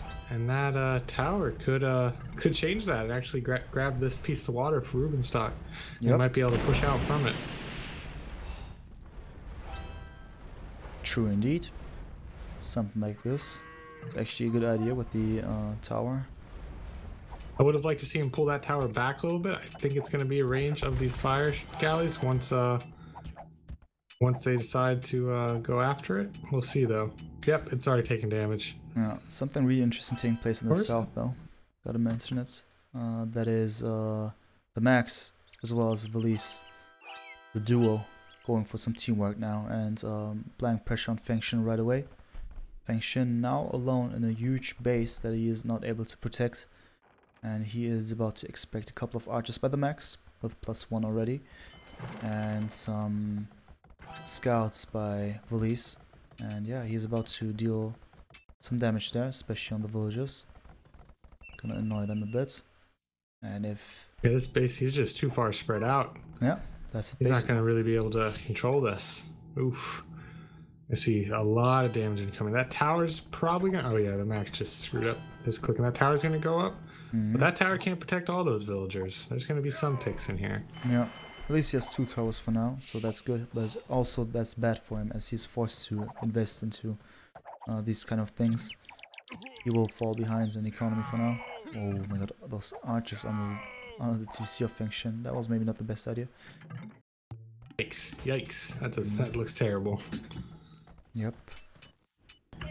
tower could change that and actually grab this piece of water for Rubenstock. You might be able to push out from it. True indeed. Something like this. It's actually a good idea with the tower. I would have liked to see him pull that tower back a little bit. I think it's going to be a range of these fire galleys once they decide to go after it. We'll see though. Yep, it's already taken damage. Yeah, something really interesting taking place in the south though. Gotta mention it. That is the Max as well as Valise, the duo, going for some teamwork now and applying pressure on Fengshin right away. Fengshin now alone in a huge base that he is not able to protect, and he is about to expect a couple of archers by the Max with +1 already, and some scouts by Valise, and yeah, he's about to deal some damage there, especially on the villagers. Gonna annoy them a bit. And if this base, he's just too far spread out. Yeah, that's he's not gonna really be able to control this. Oof. I see a lot of damage incoming. That tower's probably gonna, oh yeah, the Max just screwed up his clicking. That tower's gonna go up, but that tower can't protect all those villagers. There's gonna be some picks in here. Yeah, at least he has 2 towers for now, so that's good, but also that's bad for him as he's forced to invest into these kind of things. He will fall behind in economy for now. Oh my god, those archers on the TC of Fengshin. That was maybe not the best idea. Yikes. That looks terrible. Yep.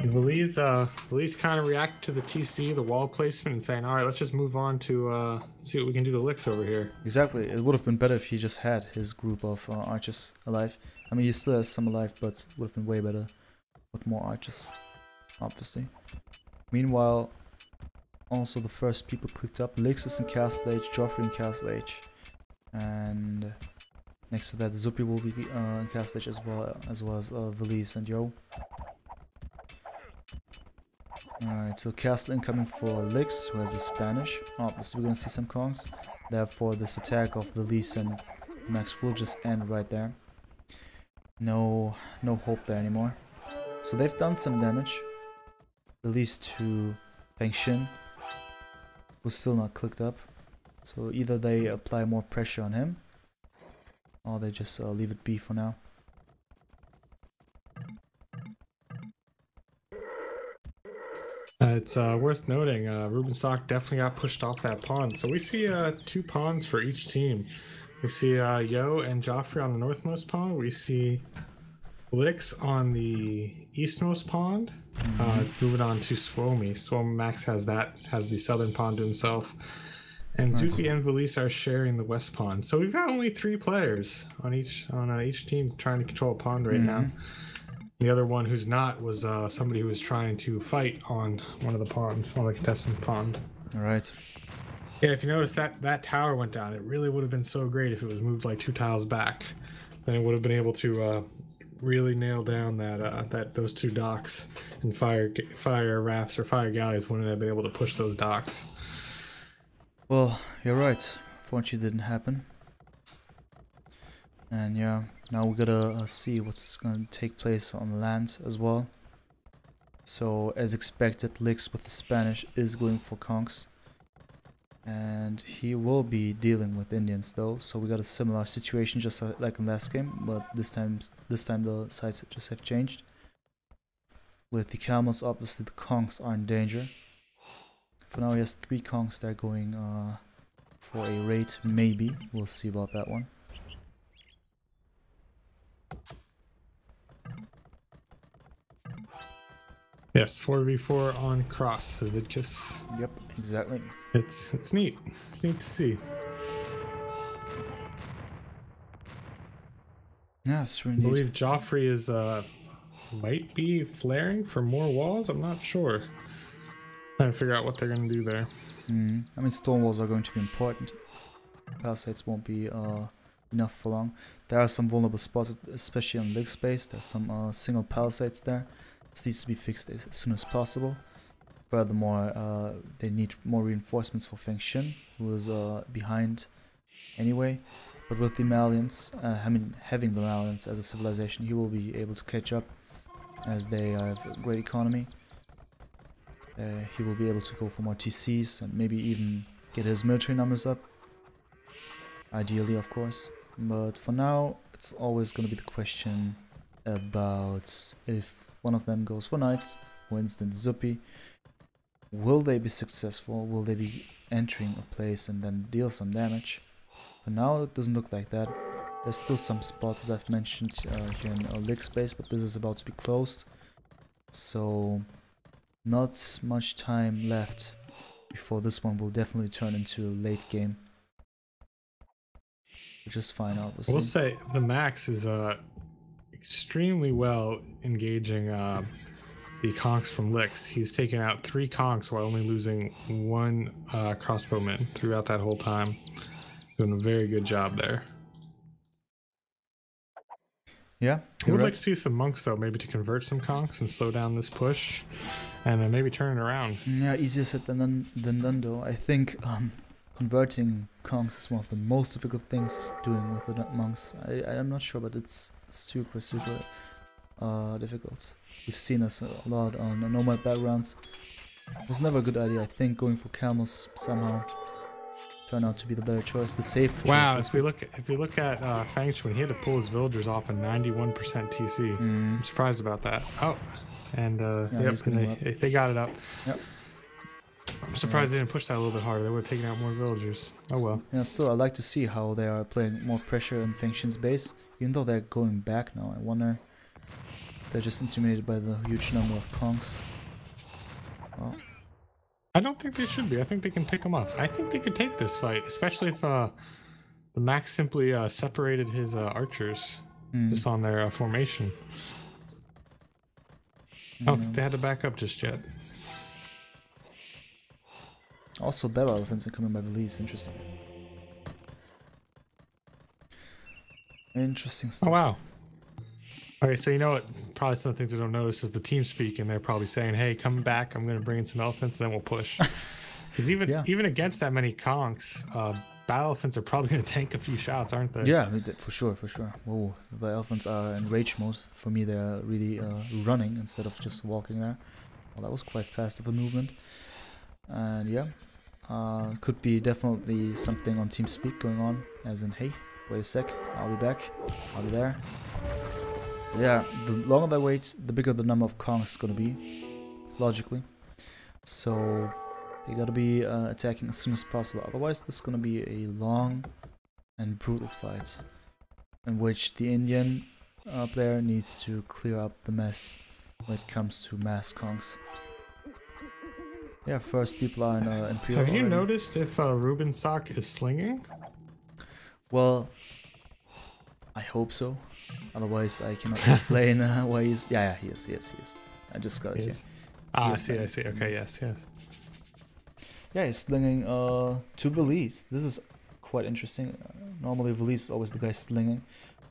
Valise kind of reacted to the TC, the wall placement, and saying, alright, let's just move on to see what we can do to Licks over here. Exactly. It would have been better if he just had his group of archers alive. I mean, he still has some alive, but it would have been way better with more archers, obviously. Meanwhile, also the first people clicked up. Licks is in Castle Age, Joffrey in Castle Age, and next to that Zupi will be in Castle Age as well as Valise and Yo. Alright, so Castle incoming for Licks, who has the Spanish. Obviously we're gonna see some Kongs. Therefore this attack of Valise and Max will just end right there. No hope there anymore. So they've done some damage. At least to Fengshin, who's still not clicked up. So either they apply more pressure on him, or they just leave it be for now. it's worth noting, Rubenstock definitely got pushed off that pawn. So we see 2 pawns for each team. We see Yo and Joffrey on the northmost pawn. We see Lix on the eastmost pawn. Moving on to Suomi. Suomi Max has the southern pawn to himself. And Nice. Zupi and Valise are sharing the west pawn. So we've got only 3 players on each team trying to control a pawn right now. The other one who's not was somebody who was trying to fight on one of the pawns, on the contestant pawn. All right. Yeah, if you notice that tower went down, it really would have been so great if it was moved like 2 tiles back. Then it would have been able to really nail down those 2 docks, and fire rafts or fire galleys wouldn't have been able to push those docks. Well, you're right. Fortunately, it didn't happen. And yeah, now we gotta see what's gonna take place on the land as well. So, as expected, Lix with the Spanish is going for conks. And he will be dealing with Indians though, so we got a similar situation just like in last game, but this time the sides just have changed. With the camels, obviously the conks are in danger. For now he has 3 conks that are going for a raid, maybe. We'll see about that one. Yes, 4v4 on cross, Savicius. Yep, exactly. It's neat. It's neat to see. Yeah, it's really I neat. believe Joffrey is might be flaring for more walls. I'm not sure. Trying to figure out what they're gonna do there. I mean, stone walls are going to be important. Palisades won't be enough for long. There are some vulnerable spots, especially on leg space. There's some single palisades there. This needs to be fixed as soon as possible. Furthermore, they need more reinforcements for Feng Xin, who is behind anyway. But with the Malians, having the Malians as a civilization, he will be able to catch up, as they have a great economy. He will be able to go for more TCs and maybe even get his military numbers up. Ideally, of course. But for now, it's always going to be the question about if one of them goes for knights, for instance Zupi. Will they be successful? Will they be entering a place and then deal some damage? For now, it doesn't look like that. There's still some spots, as I've mentioned, here in a lig space, but this is about to be closed. So, not much time left before this one will definitely turn into a late game. Which is fine, obviously. We'll say the Max is extremely well engaging the conks from Lix. He's taken out 3 conks while only losing 1 crossbowman throughout that whole time. Doing a very good job there. Yeah, I would like to see some monks though, maybe to convert some conks and slow down this push, and then maybe turn it around. Yeah, easier said than done though. I think converting conks is one of the most difficult things doing with the monks. I'm not sure, but it's super difficult. We've seen this a lot on nomad backgrounds. It was never a good idea. I think going for camels somehow turned out to be the better choice, the safe choice. Wow, if we look at Feng Shui, he had to pull his villagers off a 91% TC. I'm surprised about that. Oh, and they got it up. Yep. I'm surprised they didn't push that a little bit harder. They would have taken out more villagers. Oh well. Yeah, still, I'd like to see how they are playing more pressure in Feng Xin's base, even though they're going back now. I wonder if they're just intimidated by the huge number of conks. Well, I don't think they should be. I think they can pick them off. I think they could take this fight, especially if the Max simply separated his archers just on their formation. I don't think they had to back up just yet. Also, battle elephants are coming by Valise. Interesting. Interesting stuff. Oh wow. Okay, so you know what? Probably some things I don't notice is the team speak, and they're probably saying, "Hey, come back. I'm going to bring in some elephants, then we'll push." Because even against that many conks, battle elephants are probably going to tank a few shots, aren't they? Yeah, for sure. Whoa, the elephants are in rage mode. For me, they're really running instead of just walking there. Well, that was quite fast of a movement. And yeah, could be definitely something on TeamSpeak going on, as in, hey, wait a sec, I'll be back, I'll be there. Yeah, the longer they wait, the bigger the number of conks is gonna be, logically. So they gotta be attacking as soon as possible. Otherwise, this is gonna be a long and brutal fight in which the Indian player needs to clear up the mess when it comes to mass conks. Yeah, first people are in Imperial. Have you noticed if Ruben Sock is slinging? Well, I hope so. Otherwise, I cannot explain why he's. Yeah, he is. I just got it here. Ah, I see. Okay, yes. Yeah, he's slinging to Valise. This is quite interesting. Normally, Valise is always the guy slinging,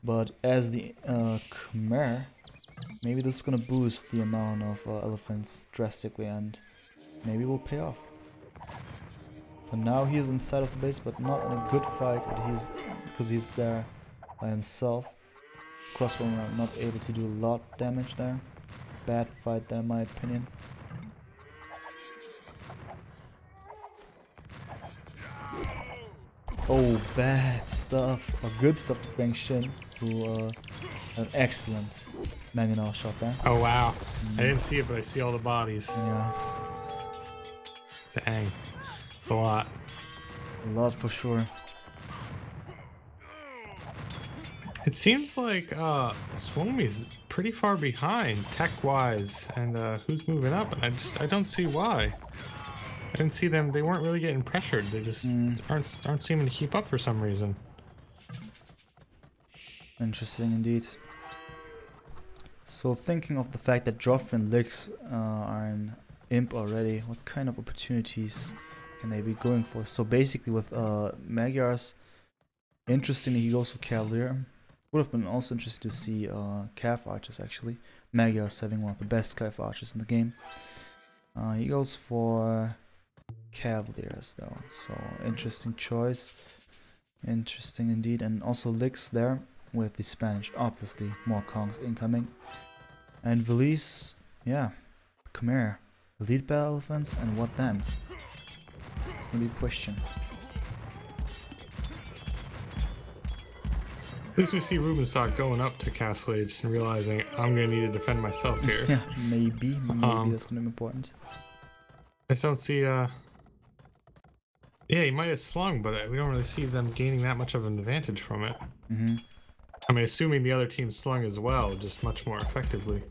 but as the Khmer, maybe this is gonna boost the amount of elephants drastically, and maybe will pay off. For now, he is inside of the base, but not in a good fight. Because he's there by himself. Crossbowmen are not able to do a lot of damage there. Bad fight there, in my opinion. Oh, bad stuff. Or good stuff for Feng Shin, who an excellent Mangonel shot there. Oh wow, I didn't see it, but I see all the bodies. Yeah. Dang, it's a lot. A lot for sure. It seems like Suomi's pretty far behind tech-wise, and who's moving up? And I don't see why. I didn't see them. They weren't really getting pressured. They just aren't seeming to keep up for some reason. Interesting indeed. So thinking of the fact that Joffrey and Lix are in Imp already, what kind of opportunities can they be going for? So basically with Magyars, interestingly he goes for Cavalier. Would have been also interesting to see Cav Archers actually. Magyars having one of the best Cav Archers in the game. He goes for Cavaliers though, so interesting choice. Interesting indeed. And also Lix there with the Spanish, obviously more Kongs incoming. And Valise, yeah, Khmer, lead by elephants, and what then? It's gonna be a question. At least we see Ruben Sock going up to Castle Age and realizing I'm gonna need to defend myself here. Yeah, maybe that's gonna be important. I just don't see yeah, he might have slung, but we don't really see them gaining that much of an advantage from it. I mean, assuming the other team slung as well, just much more effectively.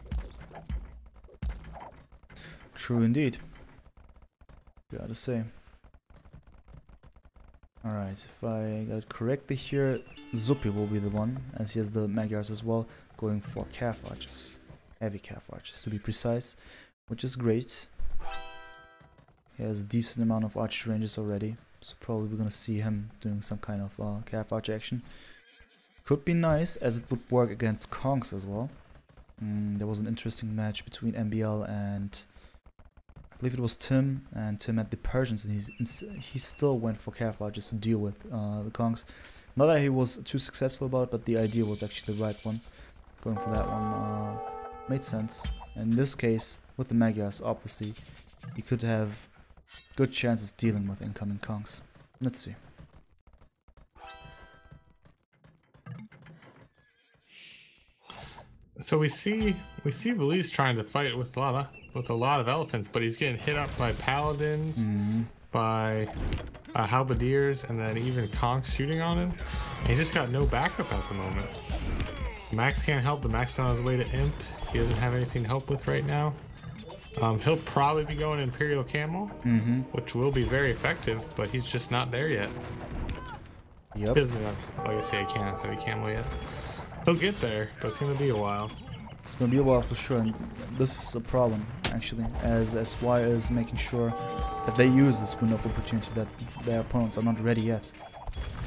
True indeed. Gotta say. Alright, if I got it correctly here, Zuppi will be the one, as he has the Magyars as well, going for Calf Archers. Heavy Calf Archers to be precise, which is great. He has a decent amount of archer ranges already, so probably we're gonna see him doing some kind of Calf Archer action. Could be nice, as it would work against Kongs as well. There was an interesting match between MBL and I believe it was Tim, and Tim had the Persians, and he still went for Calf Archers to deal with the Kongs. Not that he was too successful about it, but the idea was actually the right one. Going for that one made sense. In this case, with the Magyars, obviously, he could have good chances dealing with incoming Kongs. Let's see. So we see Valise trying to fight with a lot of elephants, but he's getting hit up by paladins, by halberdiers, and then even Kongs shooting on him. And he just got no backup at the moment. Max can't help. The Max is on his way to Imp. He doesn't have anything to help with right now. He'll probably be going Imperial Camel, which will be very effective, but he's just not there yet. Yep. He doesn't have, like I say, I can't have a camel yet. He'll get there, but it's gonna be a while. It's gonna be a while for sure, and this is a problem actually, as SY is making sure that they use this window of opportunity, that their opponents are not ready yet.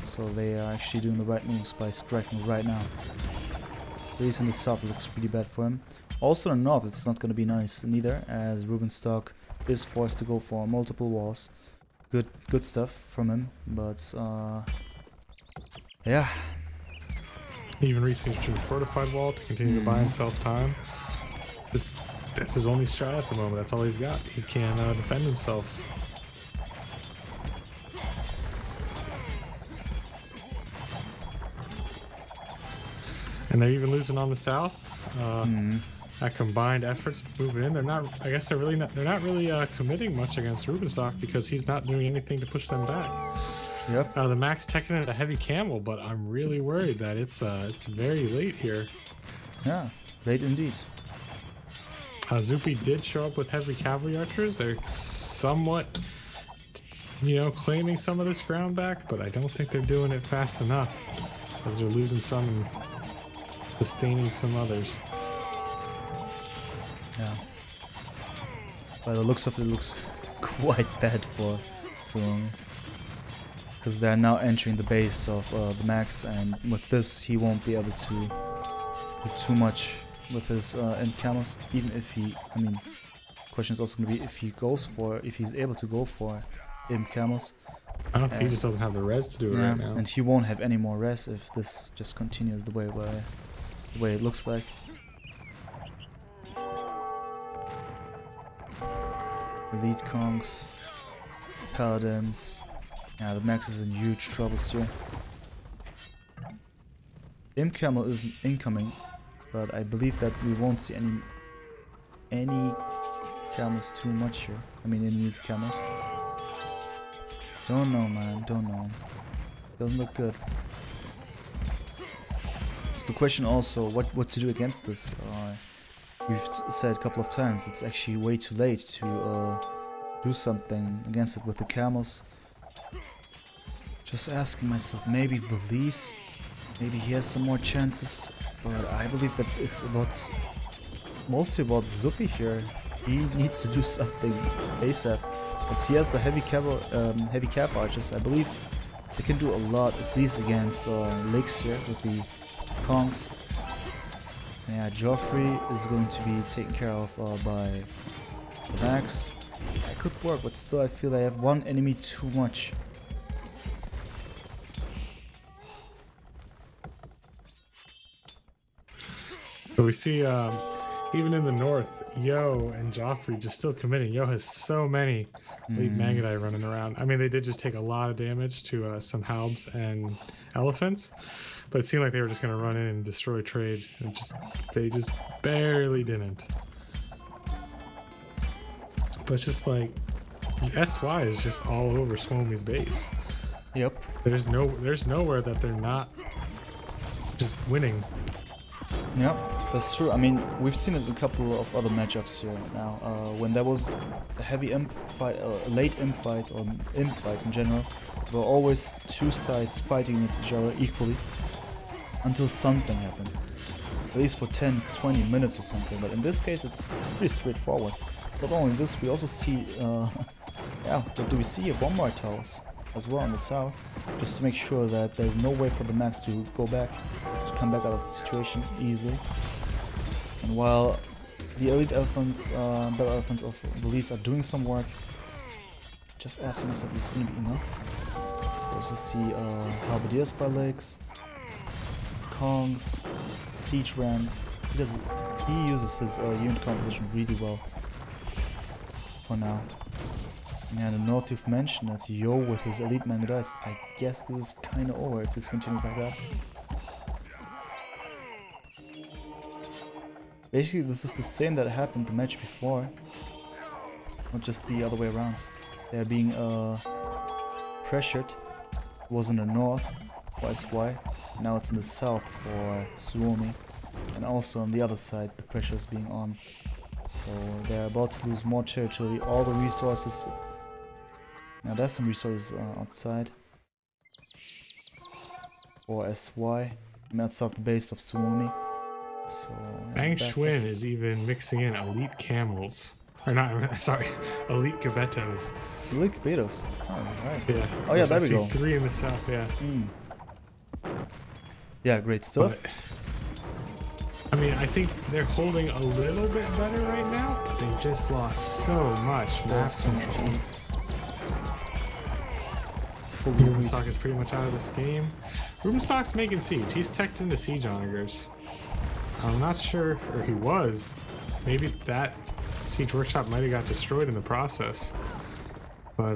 So they are actually doing the right moves by striking right now. At least in the south it looks really bad for him. Also in the north it's not gonna be nice neither, as Ruben Stock is forced to go for multiple walls. Good stuff from him, but yeah. He even researched a fortified wall to continue to buy himself time. That's his only strat at the moment. That's all he's got. He can't defend himself. And they're even losing on the south. That combined efforts moving in. They're not. I guess they're really not. They're not really committing much against Rubenstock because he's not doing anything to push them back. Yep. The Max teching at a heavy camel, but I'm really worried that it's very late here. Yeah, late indeed. Zupi did show up with heavy cavalry archers. They're somewhat, claiming some of this ground back, but I don't think they're doing it fast enough, as they're losing some and sustaining some others. Yeah. By the looks of it, looks quite bad for Suomi, because they're now entering the base of the Max, and with this he won't be able to do too much with his end camels, even if he, question is also going to be if he's able to go for imp camels. I don't think he just doesn't have the res to do it right now. And he won't have any more res if this just continues the way it looks like. Elite Conks, Paladins. Yeah, the Max is in huge troubles here. Imp camel isn't incoming, but I believe that we won't see any camels too much here. Any camels. Don't know, man. Don't know. Doesn't look good. So the question also, what to do against this? We've said a couple of times, it's actually way too late to do something against it with the camels. Just asking myself, maybe Valise, maybe he has some more chances, but I believe that it's mostly about Zupi here. He needs to do something ASAP, as he has the heavy cav archers. I believe they can do a lot, at least against Lakes here with the Kongs. Yeah, Joffrey is going to be taken care of by the Max. That could work, but still I feel I have one enemy too much. But we see, even in the north, Yo and Joffrey just still committing. Yo has so many Elite Magadai running around. They did just take a lot of damage to some Halbs and Elephants, but it seemed like they were just going to run in and destroy trade. And they just barely didn't. But just like, SY is just all over Suomi's base. Yep. There's nowhere that they're not just winning. Yep, that's true. We've seen it in a couple of other matchups here now. When there was a heavy imp fight, a late imp fight, or imp fight in general, there were always two sides fighting each other equally until something happened. At least for 10-20 minutes or something. But in this case, it's pretty straightforward. Not only this, we also see, what do we see here? Bombard towers as well in the south, just to make sure that there's no way for the Max to go back, to come back out of the situation easily. And while the elite elephants, battle elephants of Belize are doing some work, just asking myself, it's gonna be enough. We also see halberdiers by lakes, Kongs, siege rams. He uses his unit composition really well for now. Yeah, in the north you've mentioned that Yo with his elite Magadais. I guess this is kinda over if this continues like that. Basically this is the same that happened the match before, not just the other way around. They're being pressured. It was in the north for SY, now it's in the south for Suomi, and also on the other side the pressure is being on. So they're about to lose more territory, all the resources. Now there's some resources outside for SY, and that's off the base of Suomi. So Bang Schwinn is even mixing in elite camels. Or not, sorry, elite Cabetos. Elite Cabetos. Oh, right. Yeah. Oh yeah, there we go. 3 in the south, yeah. Yeah, great stuff. But, I think they're holding a little bit better right now, but they just lost so much map control. Rubenstock is pretty much out of this game. Rubenstock's making siege. He's teched into siege onagers. I'm not sure, or he was. Maybe that siege workshop might have got destroyed in the process. But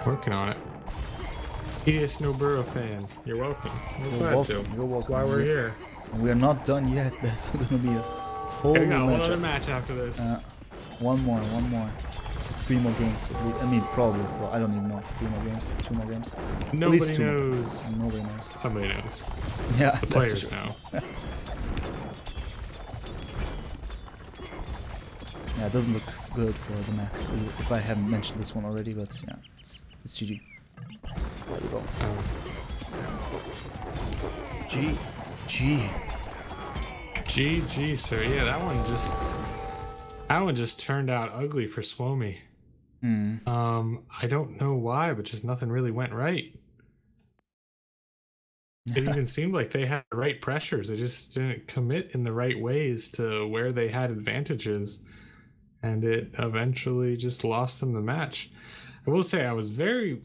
working on it. Hideous Noburo fan, you're welcome. We're glad to. You're welcome. That's why we're here. And we are not done yet. There's going to be a whole we got match. one other match after this. One more. So 3 more games. I mean, probably. I don't even know. 3 more games. 2 more games. Nobody knows. Nobody knows. Somebody knows. Yeah, the players know. Yeah, it doesn't look good for the max. If I haven't mentioned this one already, but yeah, it's GG. There we go. GG, sir. Yeah, that one just turned out ugly for Suomi. I don't know why, but just nothing really went right. It even seemed like they had the right pressures. They just didn't commit in the right ways to where they had advantages, and it eventually just lost them the match. I will say I was very,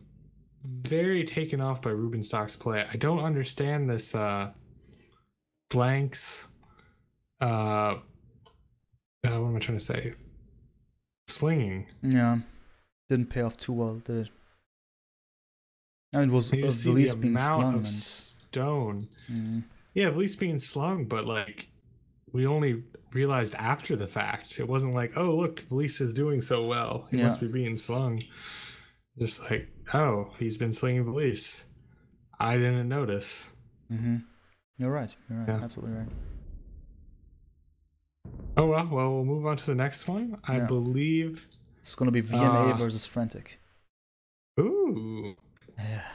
very taken off by Rubenstock's play. I don't understand this blanks. What am I trying to say? Slinging. Yeah, didn't pay off too well, did it? I mean, it was the least being slung. Of stone. Yeah, at least being slung, but like we only realized after the fact. It wasn't like, oh look, Vlies is doing so well. He must be being slung. Just like, oh, he's been slinging Vlies. I didn't notice. You're right. Yeah. Absolutely right. Oh well, we'll move on to the next one. I believe it's gonna be VNA versus Frantic. Ooh. Yeah.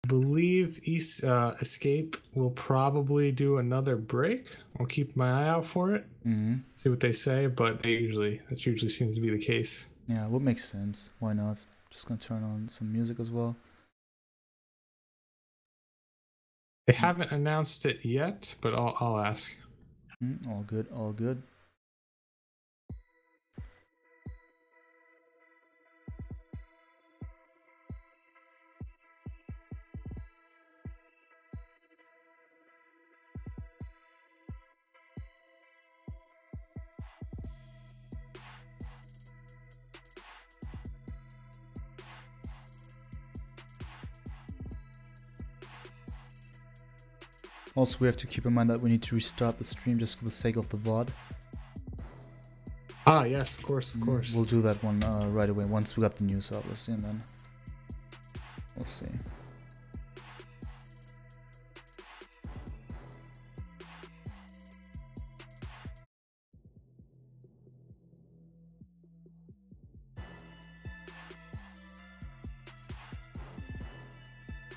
I believe Escape will probably do another break. I'll keep my eye out for it. See what they say, but that usually seems to be the case. Yeah, what makes sense? Why not? Just gonna turn on some music as well. They haven't announced it yet, but I'll ask. All good. Also, we have to keep in mind that we need to restart the stream just for the sake of the VOD. Ah, yes, of course. We'll do that one right away once we got the news, obviously, and then we'll see.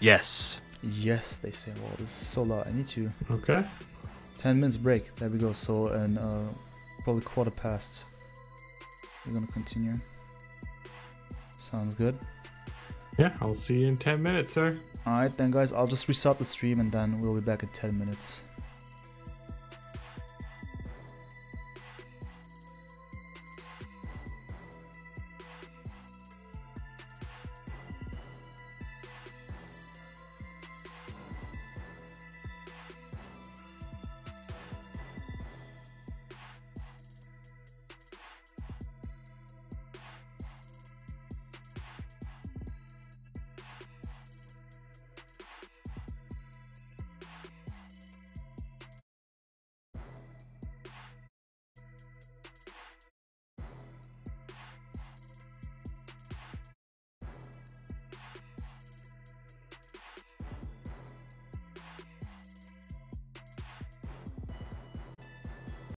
Yes, they say. Well, this is so loud. I need to. Okay. 10 minutes break. There we go. So, and probably quarter past. We're gonna continue. Sounds good. Yeah, I'll see you in 10 minutes, sir. Alright then, guys. I'll just restart the stream and then we'll be back in 10 minutes.